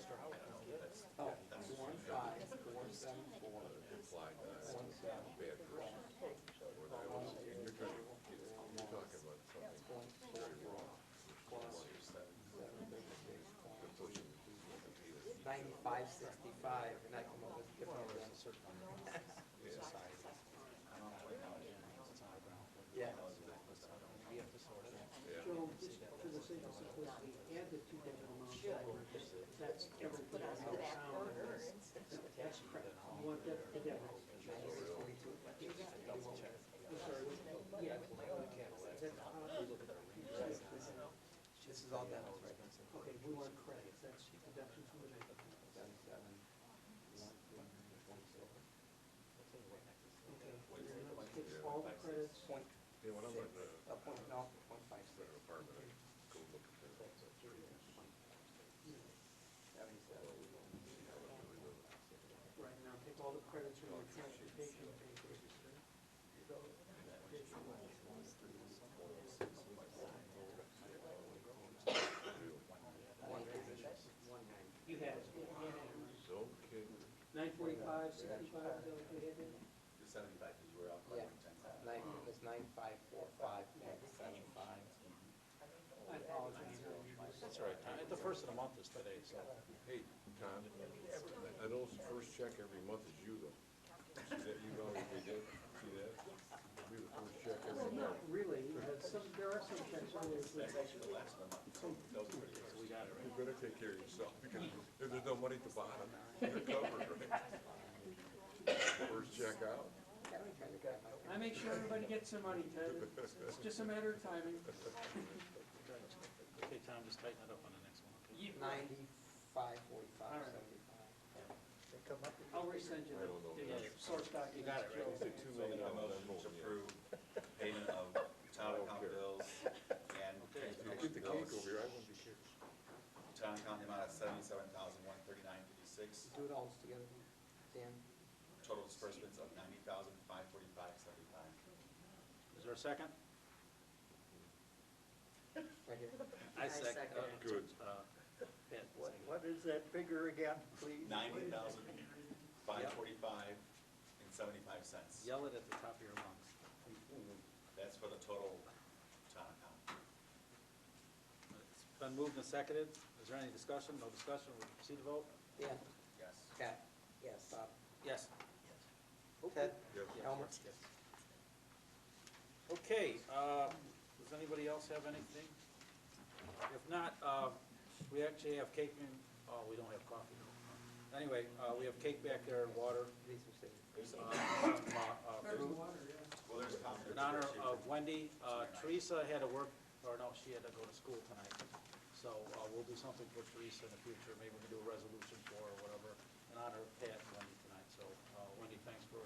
Oh, 15474. Implied, bad person. You're talking about something very wrong. 9565, and I come up with different than Certain society. I don't know right now, it's on the ground. Yeah. We have to sort it out. Joe, just for the sake of simplicity, add the two debit amounts over. That's everything that's on the sound. That's correct. You want the debits. Double check. I'm sorry, yeah. This is all debits, right? Okay, we want credits, that's deductions from the bank. 771326. Okay, take all the credits. Point Yeah, when I'm at the no, 0.56. apartment, I go look at that. 77. Right, now take all the credits from your transportation bank register. You had it, No kidding. 945, 65, is that what you had in? You're 75 because you were out Yeah, collecting 10,000. it's 9545.75. I apologize. That's all right, Tom. The first of the month is today, so. Hey, Tom, I know the first check every month is you though. See that you know what we did? See that? We the first check every Well, not month. really, there are some checks on there. That's actually the last of the month. That was pretty good. We got it You better take care of yourself because if there's no money at the bottom, you're covered, right? First check out. I make sure everybody gets their money, Ted. It's just a matter of timing. Okay, Tom, just tighten it up. 95, 45, All right. 75. They come up with. I'll resend you I don't know. the source document. You got it, right? Is it $2 million? Make a motion to approve payment of town I don't account care. bills and Okay. Get transportation the cake bills. over here, I won't be here. Town account, the amount of $77,139.56. Do it all together, Dan. Total disbursements of $90,545.75. Is there a second? Right here. I second. second it. Good. Pat, What is that figure again, please? $90,545.75. Yell it at the top of your lungs. That's for the total town account. It's been moved and seconded. Is there any discussion? No discussion? We'll proceed to vote? Dan, Yes. Pat, Yes. Bob, Yes. Ted, Yes. Elmer. Okay, does anybody else have anything? If not, we actually have cake and, oh, we don't have coffee though. Anyway, we have cake back there and water, Need some signatures. There's some, There's fruit. water, yeah. well, there's comments. In honor of Wendy, Teresa had to work, or no, she had to go to school tonight. So we'll do something for Teresa in the future. Maybe we can do a resolution for her or whatever in honor of Pat and Wendy tonight. So Wendy, thanks for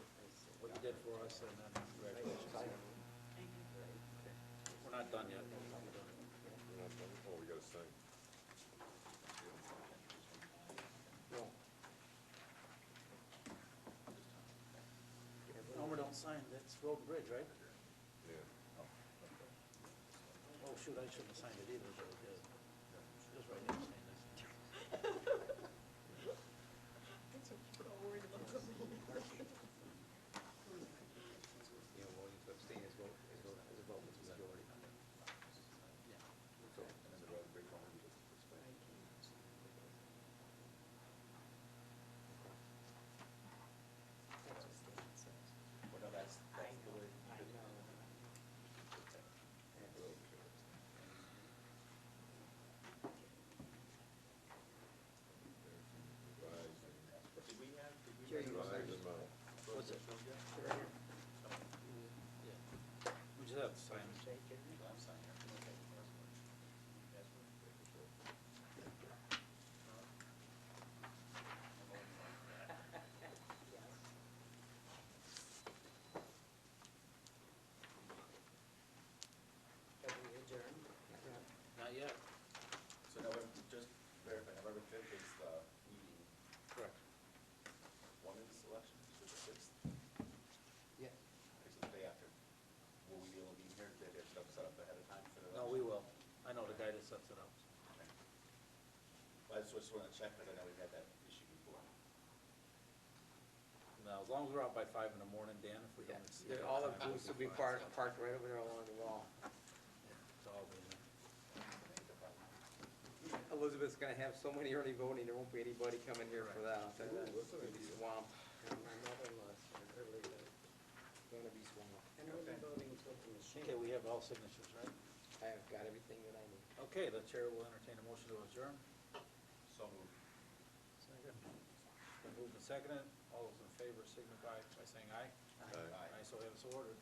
what you did for us and then congratulations. We're not done yet. We're not done. Oh, we gotta sign. No. Elmer, don't sign. That's road and bridge, right? Yeah. Oh, shoot, I shouldn't have signed it either, but I did. Just right there, sign this. You know, voting to abstain is vote, is a vote with the majority. Yeah. So, And then the road and bridge one, we just explained. Well, no, that's the way. I know. Did we have, Jerry, you want to sign? Rise and mount. What's it? Right here. Yeah. We just have to sign it. I'm signing here. Have we adjourned? Not yet. So November, just verify, November 5th is the meeting. Correct. Women's election, is the 6th? Yes. It's the day after. Will we be able to be here? Did they have stuff set up ahead of time for the No, election? we will. I know the guy that sets it up. Okay. Well, I just want to check, because I know we've had that issue before. Now, as long as we're out by 5 in the morning, Dan, if we Yeah, don't exceed that all the time, booths will we'll be fine. parked right over there along the wall. It's all in there. Elizabeth's gonna have so many early voting, there won't be anybody coming here for that. I'll tell you that. Ooh, that's an It's gonna be idea. swamped. My mother-in-law said early vote. It's gonna be swamped. And early voting's with the machine. Okay, we have all signatures, right? I have got everything that I need. Okay, the chair will entertain a motion to adjourn. So moved. Second. Been moved and seconded. All those in favor signify by saying aye. Aye. Aye, so have it so ordered.